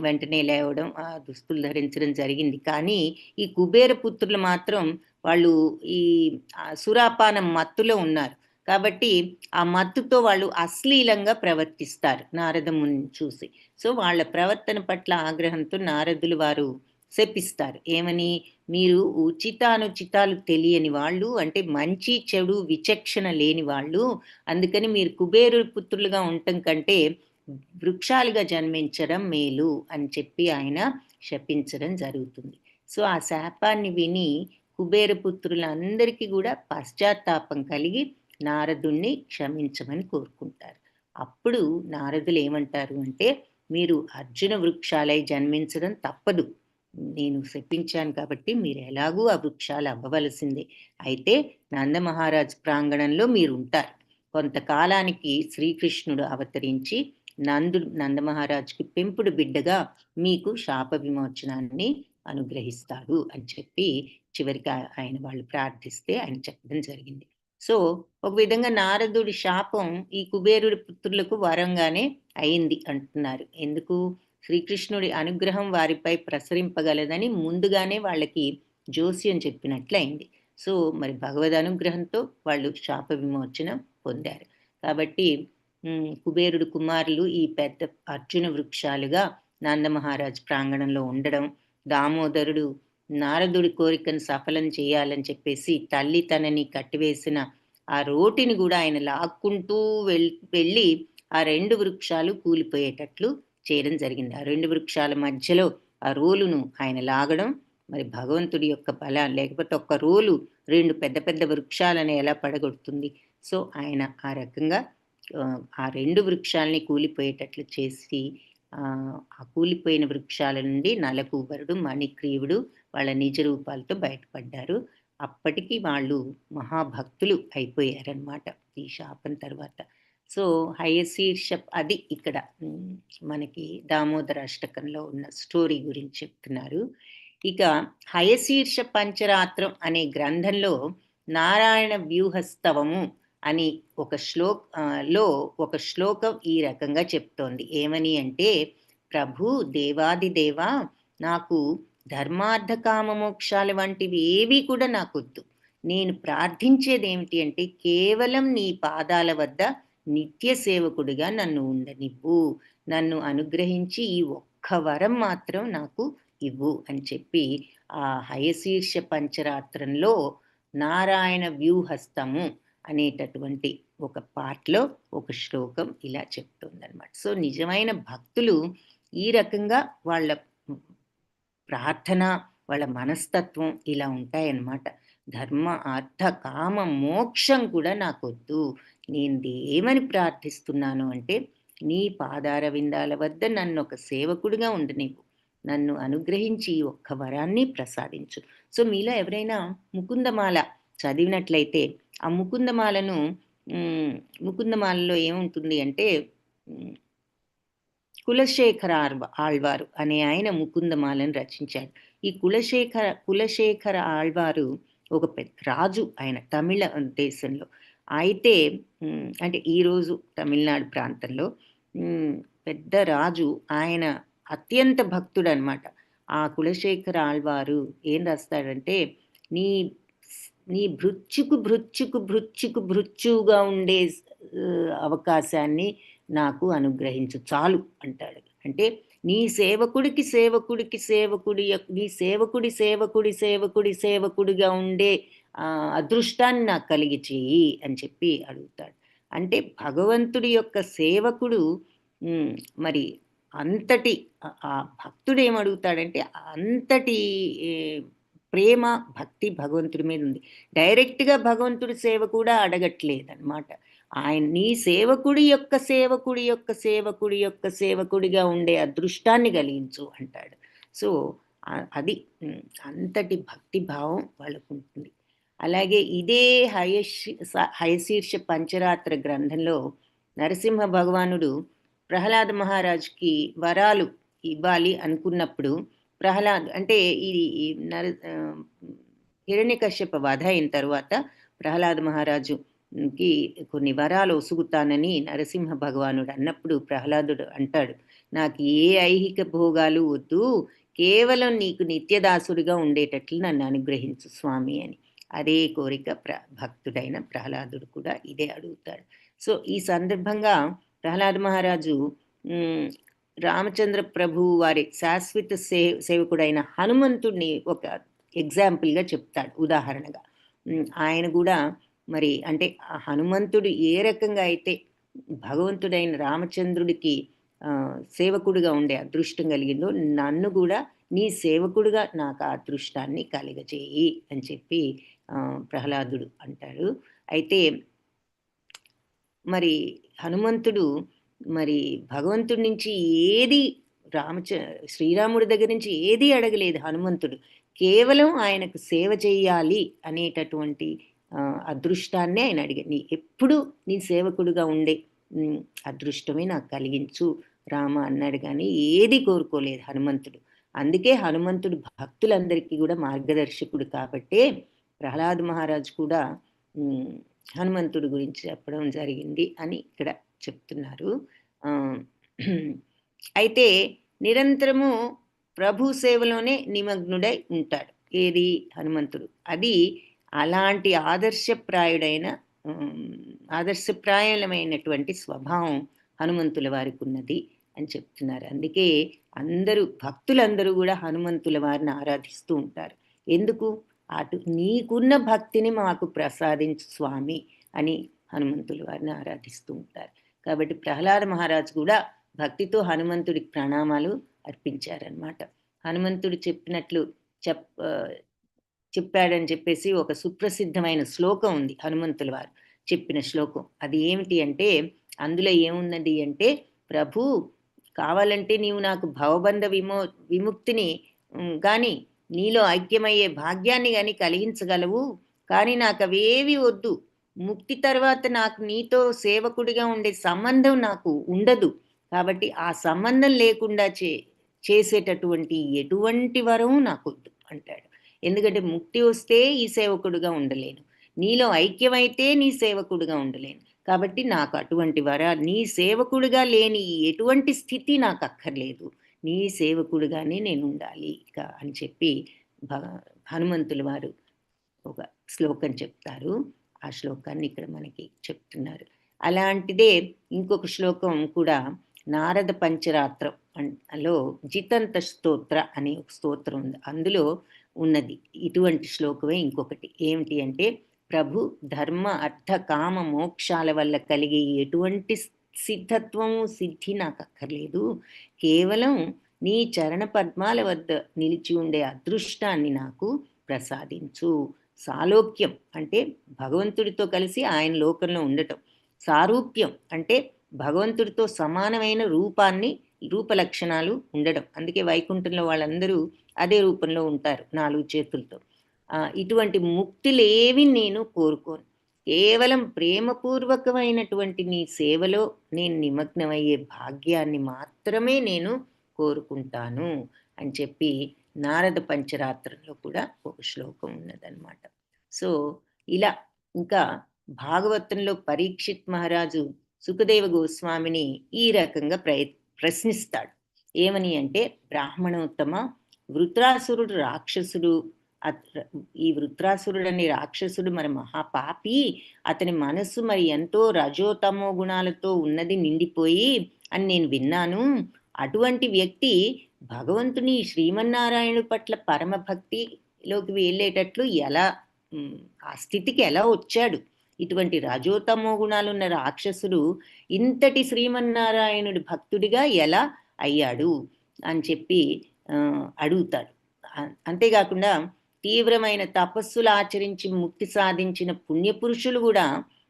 వెంటనే లేవడం, ఆ దుస్తులు ధరించడం జరిగింది. కానీ ఈ కుబేర పుత్రులు మాత్రం వాళ్ళు ఈ సురాపానం మత్తులో ఉన్నారు. కాబట్టి ఆ మత్తుతో వాళ్ళు అశ్లీలంగా ప్రవర్తిస్తారు నారద మునిని చూసి. సో, వాళ్ళ ప్రవర్తన పట్ల ఆగ్రహంతో నారదులు వారు శపిస్తారు. ఏమని? మీరు ఉచితానుచితాలు తెలియని వాళ్ళు, అంటే మంచి చెడు విచక్షణ లేని వాళ్ళు. అందుకని మీరు కుబేరు పుత్రులుగా ఉండటం కంటే వృక్షాలుగా జన్మించడం మేలు అని చెప్పి ఆయన శపించడం జరుగుతుంది. సో, ఆ శాపాన్ని విని కుబేర పుత్రులందరికీ కూడా పశ్చాత్తాపం కలిగి నారదుణ్ణి క్షమించమని కోరుకుంటారు. అప్పుడు నారదులు ఏమంటారు అంటే, మీరు అర్జున వృక్షాలై జన్మించడం తప్పదు. నేను శపించాను కాబట్టి మీరు ఎలాగూ ఆ వృక్షాలు అవ్వవలసిందే. అయితే నందమహారాజ్ ప్రాంగణంలో మీరుంటారు. కొంతకాలానికి శ్రీకృష్ణుడు అవతరించి నందమహారాజుకి పెంపుడు బిడ్డగా మీకు శాప విమోచనాన్ని అనుగ్రహిస్తాడు అని చెప్పి చివరికి ఆయన వాళ్ళు ప్రార్థిస్తే ఆయన చెప్పడం జరిగింది. సో, ఒక విధంగా నారదుడి శాపం ఈ కుబేరుడి పుత్రులకు వరంగానే అయింది అంటున్నారు. ఎందుకు? శ్రీకృష్ణుడి అనుగ్రహం వారిపై ప్రసరింపగలదని ముందుగానే వాళ్ళకి జోస్యం చెప్పినట్లయింది. సో, మరి భగవద్ అనుగ్రహంతో వాళ్ళు శాప విమోచనం పొందారు. కాబట్టి కుబేరుడు కుమారులు ఈ పెద్ద అర్జున వృక్షాలుగా నందమహారాజ్ ప్రాంగణంలో ఉండడం, దామోదరుడు నారదుడి కోరికను సఫలం చేయాలని చెప్పేసి తల్లి తనని కట్టివేసిన ఆ రోటిని కూడా ఆయన లాక్కుంటూ వెళ్ళి ఆ 2 వృక్షాలు కూలిపోయేటట్లు చేయడం జరిగింది. ఆ 2 వృక్షాల మధ్యలో ఆ రోలును ఆయన లాగడం, మరి భగవంతుడి యొక్క బలం, లేకపోతే ఒక్క రోలు 2 పెద్ద పెద్ద వృక్షాలను ఎలా పడగొడుతుంది. సో ఆయన ఆ రకంగా ఆ 2 వృక్షాలని కూలిపోయేటట్లు చేసి, ఆ కూలిపోయిన వృక్షాల నుండి నలకూబరుడు, మణిగ్రీవుడు వాళ్ళ నిజ రూపాలతో బయటపడ్డారు. అప్పటికి వాళ్ళు మహాభక్తులు అయిపోయారనమాట ఈ శాపం తర్వాత. సో హయశీర్ష అది ఇక్కడ మనకి దామోదర అష్టకంలో ఉన్న స్టోరీ గురించి చెప్తున్నారు. ఇక హయశీర్ష పంచరాత్రం అనే గ్రంథంలో నారాయణ వ్యూహస్తవము అని లో ఒక శ్లోకం ఈ రకంగా చెప్తోంది. ఏమని అంటే, ప్రభు దేవాదిదేవా, నాకు ధర్మార్థ కామ మోక్షాల వంటివి ఏవి కూడా నాకొద్దు. నేను ప్రార్థించేది ఏమిటి అంటే, కేవలం నీ పాదాల వద్ద నిత్య సేవకుడిగా నన్ను ఉండనివ్వు. నన్ను అనుగ్రహించి ఈ ఒక్క వరం మాత్రం నాకు ఇవ్వు అని చెప్పి ఆ హయశీర్ష పంచరాత్రంలో నారాయణ వ్యూహస్తము అనేటటువంటి ఒక పార్ట్లో ఒక శ్లోకం ఇలా చెప్తుందన్నమాట. సో నిజమైన భక్తులు ఈ రకంగా వాళ్ళ ప్రార్థన, వాళ్ళ మనస్తత్వం ఇలా ఉంటాయన్నమాట. ధర్మ అర్థ కామ మోక్షం కూడా నాకొద్దు. నేను ఏమని ప్రార్థిస్తున్నాను అంటే, నీ పాదార విందాల వద్ద నన్ను ఒక సేవకుడిగా ఉండనివ్వు. నన్ను అనుగ్రహించి ఒక్క వరాన్ని ప్రసాదించు. సో మీలో ఎవరైనా ముకుందమాల చదివినట్లయితే ఆ ముకుందమాలను ముకుందమాలలో ఏముంటుంది అంటే, కులశేఖర ఆళ్వారు అనే ఆయన ముకుందమాలను రచించాడు. ఈ కులశేఖర ఆళ్వారు ఒక పెద్ద రాజు, ఆయన తమిళ దేశంలో. అయితే అంటే ఈరోజు తమిళనాడు ప్రాంతంలో పెద్ద రాజు, ఆయన అత్యంత భక్తుడు అనమాట. ఆ కులశేఖర ఆళ్వారు ఏం రాస్తాడంటే, నీ నీ భృత్యుగా ఉండే అవకాశాన్ని నాకు అనుగ్రహించు చాలు అంటాడు. అంటే నీ సేవకుడికి నీ సేవకుడిగా ఉండే అదృష్టాన్ని నాకు కలిగి చేయి అని చెప్పి అడుగుతాడు. అంటే భగవంతుడి యొక్క సేవకుడు మరి అంతటి ఆ భక్తుడు ఏమడుగుతాడంటే, అంతటి ప్రేమ భక్తి భగవంతుడి మీద ఉంది. డైరెక్ట్గా భగవంతుడి సేవ కూడా అడగట్లేదన్నమాట. ఆయన నీ సేవకుడిగా ఉండే అదృష్టాన్ని కలిగించు అంటాడు. సో అది అంతటి భక్తి భావం వాళ్ళకు ఉంటుంది. అలాగే ఇదే హయశీర్ష పంచరాత్ర గ్రంథంలో నరసింహ భగవానుడు ప్రహ్లాద మహారాజుకి వరాలు ఇవ్వాలి అనుకున్నప్పుడు, అంటే ఇది హిరణ్యకశ్యప వధ అయిన తర్వాత ప్రహ్లాద మహారాజుకి కొన్ని వరాలు ఒసుగుతానని నరసింహ భగవానుడు అన్నప్పుడు ప్రహ్లాదుడు అంటాడు, నాకు ఏ ఐహిక భోగాలు వద్దు, కేవలం నీకు నిత్యదాసుడిగా ఉండేటట్లు నన్ను అనుగ్రహించు స్వామి అని. అదే కోరిక భక్తుడైన ప్రహ్లాదుడు కూడా ఇదే అడుగుతాడు. సో ఈ సందర్భంగా ప్రహ్లాద మహారాజు రామచంద్ర ప్రభు వారి శాశ్వత సేవకుడైన హనుమంతుడిని ఒక ఎగ్జాంపుల్గా చెప్తాడు, ఉదాహరణగా. ఆయన కూడా మరి అంటే ఆ హనుమంతుడు ఏ రకంగా అయితే భగవంతుడైన రామచంద్రుడికి సేవకుడిగా ఉండే అదృష్టం కలిగిందో, నన్ను కూడా నీ సేవకుడిగా నాకు ఆ అదృష్టాన్ని కలగజేయి అని చెప్పి ప్రహ్లాదుడు అంటాడు. అయితే మరి హనుమంతుడు మరి భగవంతుడి నుంచి ఏది శ్రీరాముడి దగ్గర నుంచి ఏది అడగలేదు హనుమంతుడు. కేవలం ఆయనకు సేవ చేయాలి అనేటటువంటి అదృష్టాన్నే ఆయన అడిగాడు. ఎప్పుడు నీ సేవకుడిగా ఉండే అదృష్టమే నాకు కలిగించు రామ అన్నాడు, కానీ ఏది కోరుకోలేదు హనుమంతుడు. అందుకే హనుమంతుడు భక్తులందరికీ కూడా మార్గదర్శకుడు కాబట్టే ప్రహ్లాద్ మహారాజు కూడా హనుమంతుడి గురించి చెప్పడం జరిగింది అని ఇక్కడ చెప్తున్నారు. అయితే నిరంతరము ప్రభు సేవలోనే నిమగ్నుడై ఉంటాడు ఏది హనుమంతుడు. అది అలాంటి ఆదర్శప్రాయమైనటువంటి స్వభావం హనుమంతుల వారికి ఉన్నది అని చెప్తున్నారు. అందుకే భక్తులందరూ కూడా హనుమంతుల వారిని ఆరాధిస్తూ ఉంటారు. ఎందుకు? నీకున్న భక్తిని మాకు ప్రసాదించు స్వామి అని హనుమంతుల వారిని ఆరాధిస్తూ ఉంటారు. కాబట్టి ప్రహ్లాద మహారాజు కూడా భక్తితో హనుమంతుడికి ప్రణామాలు అర్పించారనమాట. హనుమంతుడు చెప్పినట్లు చెప్పాడని చెప్పేసి ఒక సుప్రసిద్ధమైన శ్లోకం ఉంది, హనుమంతుల వారు చెప్పిన శ్లోకం. అది ఏమిటి అంటే, అందులో ఏమున్నది అంటే, ప్రభు కావాలంటే నీవు నాకు భవబంధ విముక్తిని కానీ నీలో ఐక్యమయ్యే భాగ్యాన్ని కానీ కలిగించగలవు, కానీ నాకు అవేవి వద్దు. ముక్తి తర్వాత నాకు నీతో సేవకుడిగా ఉండే సంబంధం నాకు ఉండదు. కాబట్టి ఆ సంబంధం లేకుండా చేసేటటువంటి ఎటువంటి వరం నాకొద్దు అంటాడు. ఎందుకంటే ముక్తి వస్తే ఈ సేవకుడుగా ఉండలేను, నీలో ఐక్యమైతే నీ సేవకుడుగా ఉండలేను. కాబట్టి నాకు అటువంటి నీ సేవకుడిగా లేని ఎటువంటి స్థితి నాకు అక్కర్లేదు, నీ సేవకుడిగానే నేను ఉండాలి ఇక అని చెప్పి హనుమంతుల వారు ఒక శ్లోకం చెప్తారు. ఆ శ్లోకాన్ని ఇక్కడ మనకి చెప్తున్నారు. అలాంటిదే ఇంకొక శ్లోకం కూడా నారద పంచరాత్రం లో జితంత స్తోత్ర అనే ఒక స్తోత్రం ఉంది, అందులో ఉన్నది ఇటువంటి శ్లోకమే ఇంకొకటి. ఏమిటి అంటే, ప్రభు ధర్మ అర్థ కామ మోక్షాల వల్ల కలిగే ఎటువంటి సిద్ధత్వము సిద్ధి నాకు అక్కర్లేదు, కేవలం నీ చరణ పద్మాల వద్ద నిలిచి ఉండే అదృష్టాన్ని నాకు ప్రసాదించు. సాలోక్యం అంటే భగవంతుడితో కలిసి ఆయన లోకంలో ఉండటం, సారూప్యం అంటే భగవంతుడితో సమానమైన రూప లక్షణాలు ఉండడం. అందుకే వైకుంఠంలో వాళ్ళందరూ అదే రూపంలో ఉంటారు 4 చేతులతో. ఇటువంటి ముక్తులేవి నేను కోరుకోను, కేవలం ప్రేమపూర్వకమైనటువంటి నీ సేవలో నేను నిమగ్నమయ్యే భాగ్యాన్ని మాత్రమే నేను కోరుకుంటాను అని చెప్పి నారద పంచరాత్రంలో కూడా ఒక శ్లోకం ఉన్నదన్నమాట. సో ఇలా ఇంకా భాగవతంలో పరీక్షిత్ మహారాజు సుఖదేవ గోస్వామిని ఈ రకంగా ప్రశ్నిస్తాడు. ఏమని అంటే, బ్రాహ్మణోత్తమ, వృత్రాసురుడు రాక్షసుడు, ఈ వృత్రాసురుడు అనే రాక్షసుడు మరి మహాపాపి, అతని మనస్సు మరి ఎంతో రజోతమో గుణాలతో ఉన్నది, నిండిపోయి అని నేను విన్నాను. అటువంటి వ్యక్తి భగవంతుని శ్రీమన్నారాయణుడి పట్ల పరమభక్తిలోకి వెళ్ళేటట్లు ఎలా ఆ స్థితికి ఎలా వచ్చాడు? ఇటువంటి రజోతమో గుణాలున్న రాక్షసుడు ఇంతటి శ్రీమన్నారాయణుడి భక్తుడిగా ఎలా అయ్యాడు అని చెప్పి అడుగుతాడు. అంతేకాకుండా తీవ్రమైన తపస్సులు ఆచరించి ముక్తి సాధించిన పుణ్యపురుషులు కూడా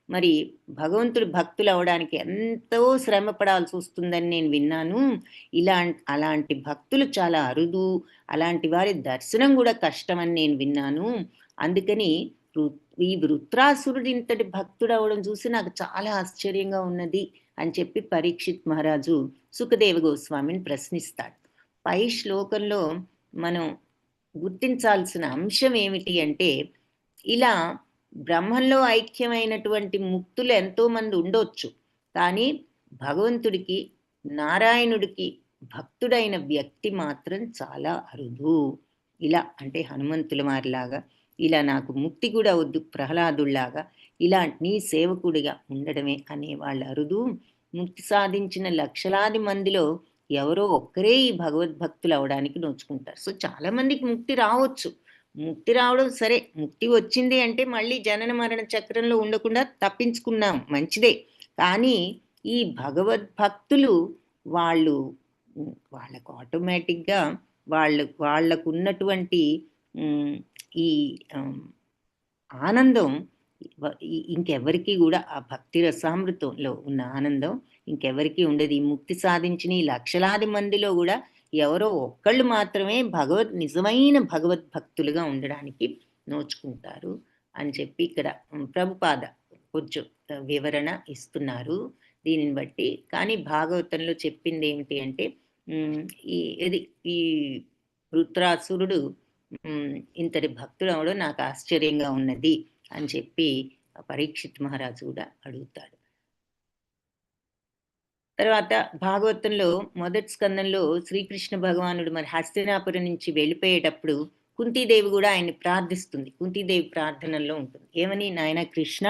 మరి భగవంతుడి భక్తులు అవడానికి ఎంతో శ్రమ పడాల్సి వస్తుందని నేను విన్నాను. అలాంటి భక్తులు చాలా అరుదు, అలాంటి వారి దర్శనం కూడా కష్టమని నేను విన్నాను. అందుకని ఈ వృత్రాసురుడు ఇంతటి భక్తుడు అవడం చూసి నాకు చాలా ఆశ్చర్యంగా ఉన్నది అని చెప్పి పరీక్షిత్ మహారాజు సుఖదేవ గోస్వామిని ప్రశ్నిస్తాడు. పై శ్లోకంలో మనం గుర్తించాల్సిన అంశం ఏమిటి అంటే, ఇలా బ్రహ్మంలో ఐక్యమైనటువంటి ముక్తులు ఎంతో మంది ఉండొచ్చు, కానీ భగవంతుడికి నారాయణుడికి భక్తుడైన వ్యక్తి మాత్రం చాలా అరుదు. ఇలా అంటే హనుమంతుల వారిలాగా ఇలా నాకు ముక్తి కూడా వద్దు, ప్రహ్లాదుల్లాగా ఇలా నీ సేవకుడిగా ఉండడమే అనేవాళ్ళు అరుదు. ముక్తి సాధించిన లక్షలాది మందిలో ఎవరో ఒక్కరే ఈ భగవద్భక్తులు అవడానికి నోచుకుంటారు. సో చాలా మందికి ముక్తి రావచ్చు, ముక్తి రావడం సరే, ముక్తి వచ్చింది అంటే మళ్ళీ జనన మరణ చక్రంలో ఉండకుండా తప్పించుకున్నాం, మంచిదే. కానీ ఈ భగవద్భక్తులు వాళ్ళకు ఆటోమేటిక్గా వాళ్ళకు ఉన్నటువంటి ఈ ఆనందం ఇంకెవరికి కూడా, ఆ భక్తి రసామృతంలో ఉన్న ఆనందం ఇంకెవరికి ఉండదు. ఈ ముక్తి సాధించిన ఈ లక్షలాది మందిలో కూడా ఎవరో ఒక్కళ్ళు మాత్రమే నిజమైన భగవద్భక్తులుగా ఉండడానికి నోచుకుంటారు అని చెప్పి ఇక్కడ ప్రభుపాద కొంచెం వివరణ ఇస్తున్నారు దీనిని బట్టి. కానీ భాగవతంలో చెప్పింది ఏమిటి అంటే, ఈ వృత్రాసురుడు ఇంతటి భక్తుడు అవడం నాకు ఆశ్చర్యంగా ఉన్నది అని చెప్పి పరీక్షిత్ మహారాజు కూడా అడుగుతాడు. తర్వాత భాగవతంలో మొదటి స్కందంలో శ్రీకృష్ణ భగవానుడు మరి హస్తినాపురం నుంచి వెళ్ళిపోయేటప్పుడు కుంతీదేవి కూడా ఆయన్ని ప్రార్థిస్తుంది. కుంతీదేవి ప్రార్థనలో ఉంటుంది, ఏమని, నాయన కృష్ణ,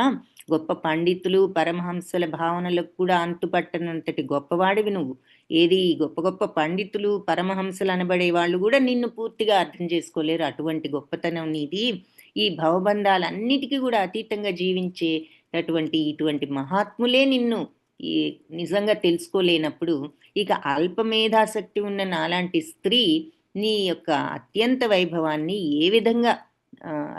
గొప్ప పండితులు పరమహంసల భావనలకు కూడా అంతుపట్టనంతటి గొప్పవాడివి నువ్వు. ఏది గొప్ప గొప్ప పండితులు పరమహంసలు అనబడే వాళ్ళు కూడా నిన్ను పూర్తిగా అర్థం చేసుకోలేరు, అటువంటి గొప్పతనం నీది. ఈ భవబంధాలన్నిటికీ కూడా అతీతంగా జీవించే ఇటువంటి మహాత్ములే నిన్ను ఈ నిజంగా తెలుసుకోలేనప్పుడు ఇక అల్పమేధాశక్తి ఉన్న నాలాంటి స్త్రీ నీ యొక్క అత్యంత వైభవాన్ని ఏ విధంగా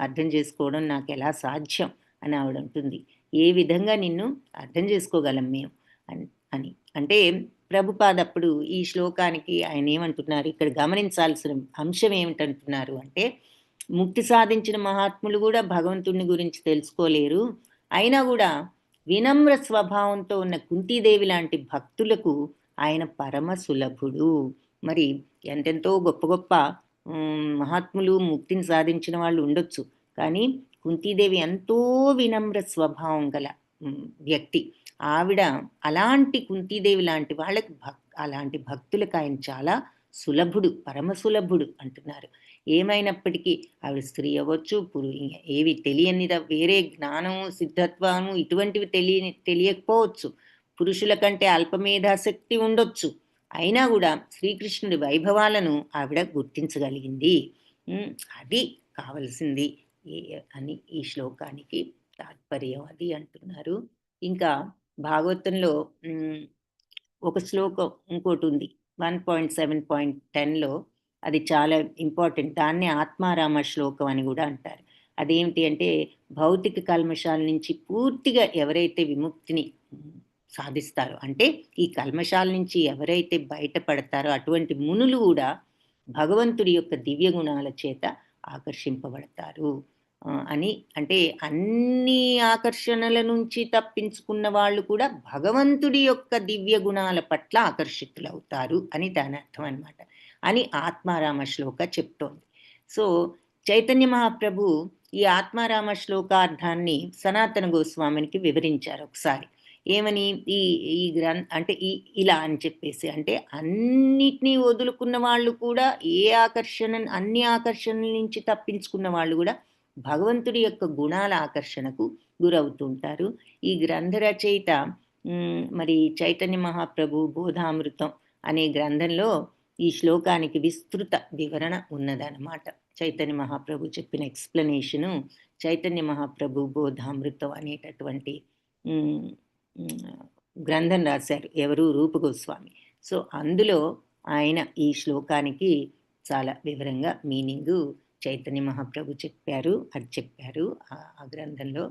అర్థం చేసుకోవడం నాకు ఎలా సాధ్యం అని ఆవిడ అంటుంది. ఏ విధంగా నిన్ను అర్థం చేసుకోగలం మేము అని అని అంటే ప్రభుపాదప్పుడు ఈ శ్లోకానికి ఆయన ఏమంటున్నారు, ఇక్కడ గమనించాల్సిన అంశం ఏమిటంటున్నారు అంటే, ముక్తి సాధించిన మహాత్ములు కూడా భగవంతుడిని గురించి తెలుసుకోలేరు, అయినా కూడా వినమ్ర స్వభావంతో ఉన్న కుంతీదేవి లాంటి భక్తులకు ఆయన పరమ సులభుడు. మరి ఎంతెంతో గొప్ప గొప్ప మహాత్ములు ముక్తిని సాధించిన వాళ్ళు ఉండొచ్చు, కానీ కుంతీదేవి ఎంతో వినమ్ర స్వభావం గల వ్యక్తి. ఆవిడ అలాంటి కుంతీదేవి లాంటి వాళ్ళకి అలాంటి భక్తులకు ఆయన చాలా సులభుడు, పరమ సులభుడు అంటున్నారు. ఏమైనప్పటికీ ఆవిడ స్త్రీ అవ్వచ్చు, ఏవి తెలియనిద వేరే జ్ఞానము సిద్ధత్వము ఇటువంటివి తెలియకపోవచ్చు, పురుషుల కంటే అల్పమేధాశక్తి ఉండొచ్చు, అయినా కూడా శ్రీకృష్ణుడి వైభవాలను ఆవిడ గుర్తించగలిగింది. అది కావలసింది అని ఈ శ్లోకానికి తాత్పర్యం అది అంటున్నారు. ఇంకా భాగవతంలో ఒక శ్లోకం ఇంకోటి ఉంది 1.7.10లో, అది చాలా ఇంపార్టెంట్. దాన్నే ఆత్మారామ శ్లోకం అని కూడా అంటారు. అదేమిటి అంటే, భౌతిక కల్మషాల నుంచి పూర్తిగా ఎవరైతే విముక్తిని సాధిస్తారో, అంటే ఈ కల్మషాల నుంచి ఎవరైతే బయటపడతారో అటువంటి మునులు కూడా భగవంతుడి యొక్క దివ్య గుణాల చేత ఆకర్షింపబడతారు అని. అంటే అన్ని ఆకర్షణల నుంచి తప్పించుకున్న వాళ్ళు కూడా భగవంతుడి యొక్క దివ్య గుణాల పట్ల ఆకర్షితులవుతారు అని దాని అర్థం అన్నమాట అని ఆత్మారామ శ్లోక చెప్తోంది. సో చైతన్య మహాప్రభు ఈ ఆత్మారామ శ్లోకార్థాన్ని సనాతన గోస్వామినికి వివరించారు ఒకసారి. ఏమని, ఈ అంటే ఇలా అని చెప్పేసి, అంటే అన్నిటినీ వదులుకున్న వాళ్ళు కూడా అన్ని ఆకర్షణల నుంచి తప్పించుకున్న వాళ్ళు కూడా భగవంతుడి యొక్క గుణాల ఆకర్షణకు గురవుతుంటారు. ఈ గ్రంథ రచయిత మరి చైతన్య మహాప్రభు బోధామృతం అనే గ్రంథంలో ఈ శ్లోకానికి విస్తృత వివరణ ఉన్నదన్నమాట. చైతన్య మహాప్రభు చెప్పిన ఎక్స్ప్లెనేషను చైతన్య మహాప్రభు బోధామృతం అనేటటువంటి గ్రంథం రాశారు. ఎవరు? రూప గోస్వామి. సో అందులో ఆయన ఈ శ్లోకానికి చాలా వివరంగా మీనింగు చైతన్య మహాప్రభు చెప్పారు ఆ గ్రంథంలో.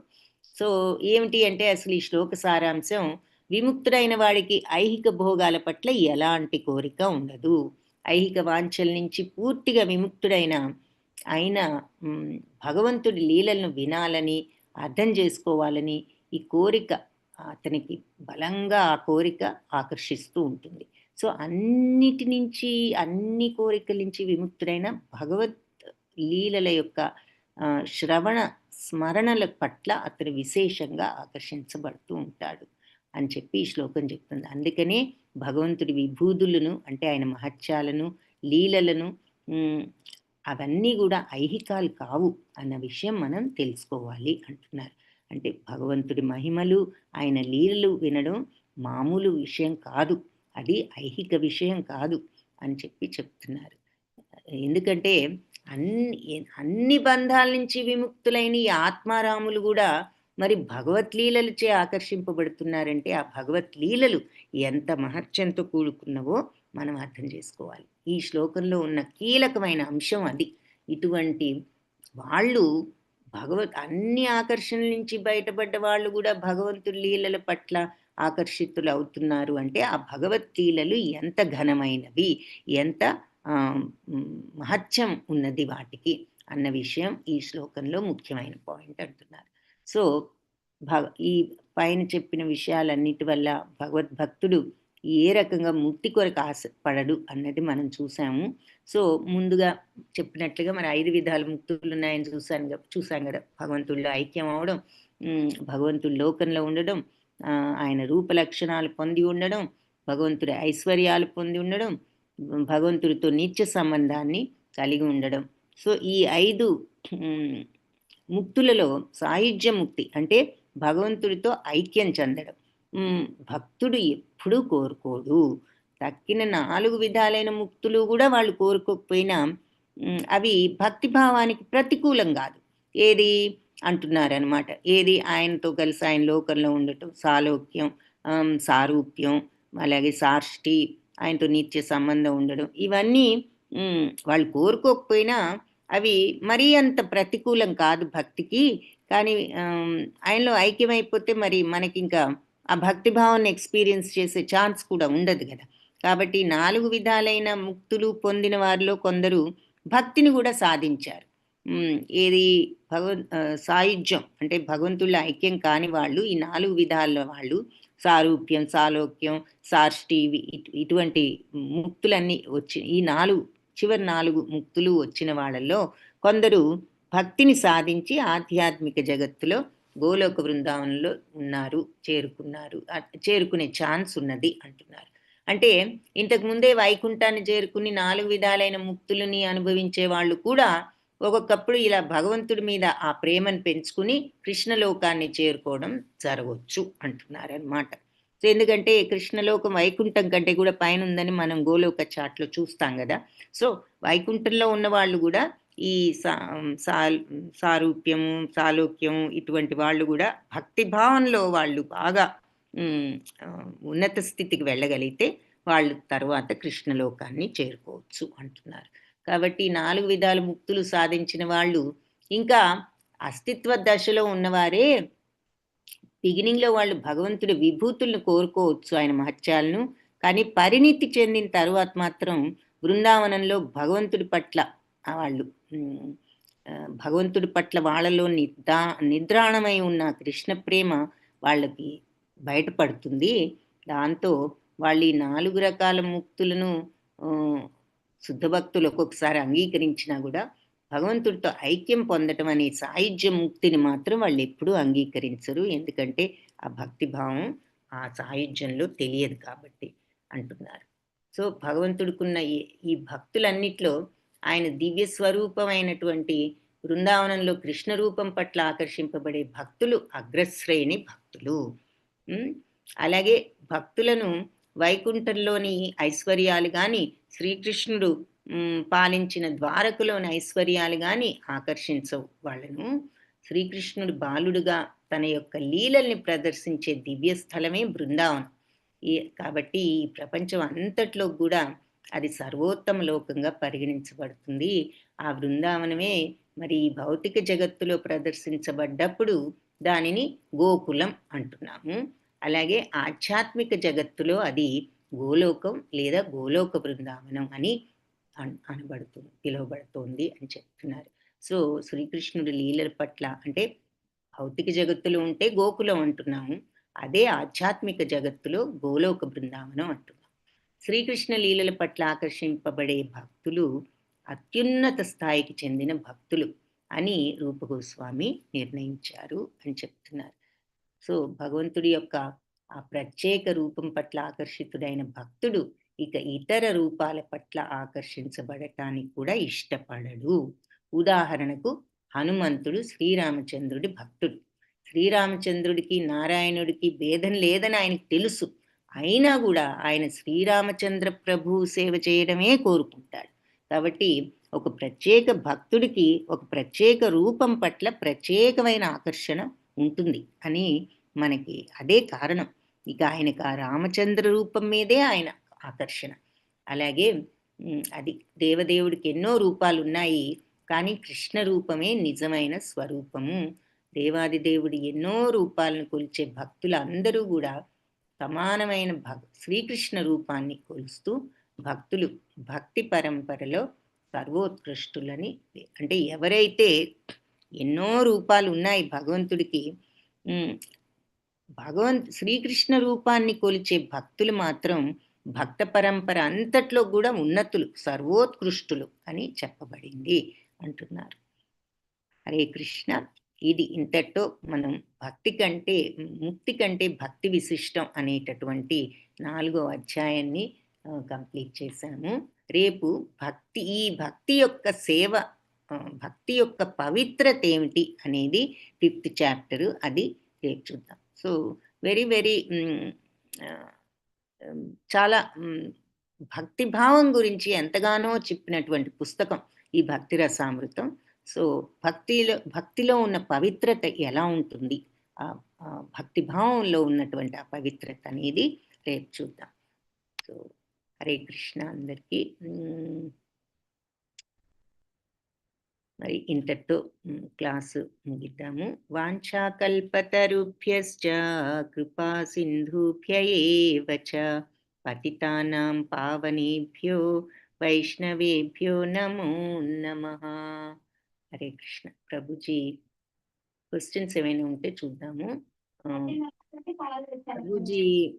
సో ఏమిటి అంటే, అసలు ఈ శ్లోక సారాంశం, విముక్తుడైన వాడికి ఐహిక భోగాల పట్ల ఎలాంటి కోరిక ఉండదు. ఐహిక వాంఛల నుంచి పూర్తిగా విముక్తుడైన ఆయన భగవంతుడి లీలలను వినాలని, అర్థం చేసుకోవాలని ఈ కోరిక అతనికి బలంగా ఆ కోరిక ఆకర్షిస్తూ ఉంటుంది. సో అన్ని కోరికల నుంచి విముక్తుడైన భగవత్ లీలల యొక్క శ్రవణ స్మరణల పట్ల అతను విశేషంగా ఆకర్షించబడుతూ ఉంటాడు అని చెప్పి ఈ శ్లోకం చెప్తుంది. అందుకనే భగవంతుడి విభూతులను, అంటే ఆయన మహత్యాలను, లీలలను, అవన్నీ కూడా ఐహికాలు కావు అన్న విషయం మనం తెలుసుకోవాలి అంటున్నారు. అంటే భగవంతుడి మహిమలు, ఆయన లీలలు వినడం మామూలు విషయం కాదు, అది ఐహిక విషయం కాదు అని చెప్పి చెప్తున్నారు. ఎందుకంటే అన్ని బంధాల నుంచి విముక్తులైన ఈ ఆత్మారాములు కూడా మరి భగవద్లీలలచే ఆకర్షింపబడుతున్నారంటే ఆ భగవద్లీలలు ఎంత మహత్యంతో కూడుకున్నవో మనం అర్థం చేసుకోవాలి. ఈ శ్లోకంలో ఉన్న కీలకమైన అంశం అది. ఇటువంటి వాళ్ళు అన్ని ఆకర్షణల నుంచి బయటపడ్డ వాళ్ళు కూడా భగవంతుడి లీలల పట్ల ఆకర్షితులు అవుతున్నారు అంటే ఆ భగవత్ లీలలు ఎంత ఘనమైనవి, ఎంత మహత్యం ఉన్నది వాటికి అన్న విషయం ఈ శ్లోకంలో ముఖ్యమైన పాయింట్ అంటున్నారు. సో ఈ పైన చెప్పిన విషయాలన్నిటి వల్ల భగవద్భక్తుడు ఏ రకంగా ముక్తి కొరకు ఆశపడడు అన్నది మనం చూసాము. సో ముందుగా చెప్పినట్లుగా మరి 5 విధాల ముక్తులు ఉన్నాయని చూసాం కదా. భగవంతుడిలో ఐక్యం అవడం, భగవంతుడి లోకంలో ఉండడం, ఆయన రూప లక్షణాలు పొంది ఉండడం, భగవంతుడి ఐశ్వర్యాలు పొంది ఉండడం, భగవంతుడితో నిత్య సంబంధాన్ని కలిగి ఉండడం. సో ఈ 5 ముక్తులలో సాయుజ్య ముక్తి అంటే భగవంతుడితో ఐక్యం చెందడం భక్తుడు ఎప్పుడూ కోరుకోడు. తక్కిన 4 విధాలైన ముక్తులు కూడా వాళ్ళు కోరుకోకపోయినా అవి భక్తిభావానికి ప్రతికూలం కాదు. ఏది? అంటున్నారనమాట. ఏది ఆయనతో కలిసి ఆయన లోకంలో ఉండటం, సాలోక్యం, సారూప్యం, అలాగే సార్ష్టి, ఆయనతో నిత్య సంబంధం ఉండడం. ఇవన్నీ వాళ్ళు కోరుకోకపోయినా అవి మరీ అంత ప్రతికూలం కాదు భక్తికి. కానీ ఆయనలో ఐక్యమైపోతే మరి మనకింకా ఆ భక్తి భావాన్ని ఎక్స్‌పీరియన్స్ చేసే ఛాన్స్ కూడా ఉండదు గదా! కాబట్టి 4 విధాలైన ముక్తులు పొందిన వారిలో కొందరు భక్తిని గూడా సాధించారు. ఏది సాయుజ్యం అంటే భగవంతుడిలో ఐక్యం కాని వాళ్ళు ఈ 4 విధాల వాళ్ళు సారూప్యం, సాలోక్యం, సార్ష్టి ఇటువంటి ముక్తులన్నీ వచ్చి ఈ 4 చివరి 4 ముక్తులు వచ్చిన వాళ్ళలో కొందరు భక్తిని సాధించి ఆధ్యాత్మిక జగత్తులో గోలోక బృందావనంలో ఉన్నారు, చేరుకున్నారు. చేరుకునే ఛాన్స్ ఉన్నది అంటున్నారు. అంటే ఇంతకు ముందే వైకుంఠాన్ని చేరుకుని 4 విధాలైన ముక్తులని అనుభవించే వాళ్ళు కూడా ఒక్కొక్కప్పుడు ఇలా భగవంతుడి మీద ఆ ప్రేమను పెంచుకుని కృష్ణలోకాన్ని చేరుకోవడం జరగొచ్చు అంటున్నారనమాట. సో, ఎందుకంటే కృష్ణలోకం వైకుంఠం కంటే కూడా పైనుందని మనం గోలోక చాట్‌లో చూస్తాం గదా! సో, వైకుంఠంలో ఉన్నవాళ్ళు గూడా ఈ సా సాల్ సారూప్యము, సాలోక్యము ఇటువంటి వాళ్ళు గూడా భక్తి భావంలో వాళ్ళు బాగా ఉన్నత స్థితికి వెళ్ళగలిగితే వాళ్ళు తర్వాత కృష్ణలోకాన్ని చేరుకోవచ్చు అంటున్నారు. కాబట్టి 4 విధాల ముక్తులు సాధించిన వాళ్ళు ఇంకా అస్తిత్వ దశలో ఉన్నవారే బిగినింగ్‌లో వాళ్ళు భగవంతుడి విభూతులను కోరుకోవచ్చు ఆయన మహత్యాలను. కానీ పరిణితి చెందిన తరువాత మాత్రం బృందావనంలో భగవంతుడి పట్ల వాళ్ళు భగవంతుడి పట్ల వాళ్ళలో నిద్రాణమై ఉన్న కృష్ణ ప్రేమ వాళ్ళకి బయటపడుతుంది. దాంతో వాళ్ళు ఈ 4 రకాల ముక్తులను శుద్ధ భక్తులు ఒక్కొక్కసారి అంగీకరించినా గూడా భగవంతుడితో ఐక్యం పొందటం అనే సాయుజ్య ముక్తిని మాత్రం వాళ్ళెప్పుడూ అంగీకరించరు. ఎందుకంటే ఆ భక్తి భావం ఆ సాయుజ్యంలో తెలియదు కాబట్టి అంటున్నారు. సో, భగవంతుడికున్న ఈ భక్తులన్నిట్లో ఆయన దివ్య స్వరూపమైనటువంటి బృందావనంలో కృష్ణ రూపం పట్ల ఆకర్షింపబడే భక్తులు అగ్రశ్రేణి భక్తులు. అలాగే భక్తులను వైకుంఠంలోని ఐశ్వర్యాలు గాని, శ్రీకృష్ణుడు పాలించిన ద్వారకలోని ఐశ్వర్యాలు గాని ఆకర్షించవు వాళ్ళను. శ్రీకృష్ణుడు బాలుడుగా తన యొక్క లీలల్ని ప్రదర్శించే దివ్య స్థలమే బృందావనం. కాబట్టి ఈ ప్రపంచం అంతట్లో గూడా అది సర్వోత్తమ లోకంగా పరిగణించబడుతుంది. ఆ బృందావనమే మరి ఈ భౌతిక జగత్తులో ప్రదర్శించబడ్డప్పుడు దానిని గోకులం అంటున్నాము. అలాగే ఆధ్యాత్మిక జగత్తులో అది గోలోకం లేదా గోలోక బృందావనం అని పిలువబడుతోంది అని చెప్తున్నారు. సో, శ్రీకృష్ణుడి లీలల పట్ల అంటే భౌతిక జగత్తులో ఉంటే గోకులం అంటున్నాము. అదే ఆధ్యాత్మిక జగత్తులో గోలోక బృందావనం అంటున్నాం. శ్రీకృష్ణ లీలల పట్ల ఆకర్షింపబడే భక్తులు అత్యున్నత స్థాయికి చెందిన భక్తులు అని రూప గోస్వామి నిర్ణయించారు అని చెప్తున్నారు. సో, భగవంతుడి యొక్క ఆ ప్రత్యేక రూపం పట్ల ఆకర్షితుడైన భక్తుడు ఇక ఇతర రూపాల పట్ల ఆకర్షించబడటానికి కూడా ఇష్టపడడు. ఉదాహరణకు హనుమంతుడు శ్రీరామచంద్రుడి భక్తుడు. శ్రీరామచంద్రుడికి నారాయణుడికి భేదం లేదని ఆయనకు తెలుసు. అయినా గూడా ఆయన శ్రీరామచంద్ర ప్రభువు సేవ చేయడమే కోరుకుంటాడు. కాబట్టి ఒక ప్రత్యేక భక్తుడికి ఒక ప్రత్యేక రూపం పట్ల ప్రత్యేకమైన ఆకర్షణ ఉంటుంది అని మనకి అదే కారణం. ఇక ఆయనకు ఆ రామచంద్ర రూపం మీదే ఆయన ఆకర్షణ. అలాగే అది దేవదేవుడికి ఎన్నో రూపాలున్నాయి. కానీ కృష్ణ రూపమే నిజమైన స్వరూపము. దేవాది దేవుడి ఎన్నో రూపాలను కొలిచే భక్తులందరూ గూడా సమానమైన శ్రీకృష్ణ రూపాన్ని కొలుస్తూ భక్తులు భక్తి పరంపరలో సర్వోత్కృష్టులని అంటే ఎవరైతే ఎన్నో రూపాలు ఉన్నాయి భగవంతుడికి శ్రీకృష్ణ రూపాన్ని కొలిచే భక్తులు మాత్రం భక్త పరంపర అంతట్లో కూడా ఉన్నతులు సర్వోత్కృష్టులు అని చెప్పబడింది అంటున్నారు. హరే కృష్ణ. ఇది ఇంతటితో మనం ముక్తి కంటే భక్తి విశిష్టం అనేటటువంటి 4వ అధ్యాయాన్ని కంప్లీట్ చేశాము. రేపు ఈ భక్తి యొక్క సేవ, భక్తి యొక్క పవిత్రత ఏమిటి అనేది 5th చాప్టర్, అది రేపు చూద్దాం. సో, వెరీ వెరీ చాలా భక్తి భావం గురించి ఎంతగానో చెప్పినటువంటి పుస్తకం ఈ భక్తి రసామృతం. సో, భక్తిలో ఉన్న పవిత్రత ఎలా ఉంటుంది? భక్తి భావంలో ఉన్నటువంటి ఆ పవిత్రత అనేది రేపు చూద్దాం. సో, హరే కృష్ణ అందరికీ. మరి ఇంతటితో క్లాసు ముగిద్దాము. వాంఛాకల్పతరుభ్యశ్చ కృపా సింధుభ్య ఏవ చ పతితానాం పావనేభ్యో వైష్ణవేభ్యో నమో నమః. హరే కృష్ణ. ప్రభుజీ క్వశ్చన్స్ ఏమైనా ఉంటే చూద్దాము. ప్రభుజీ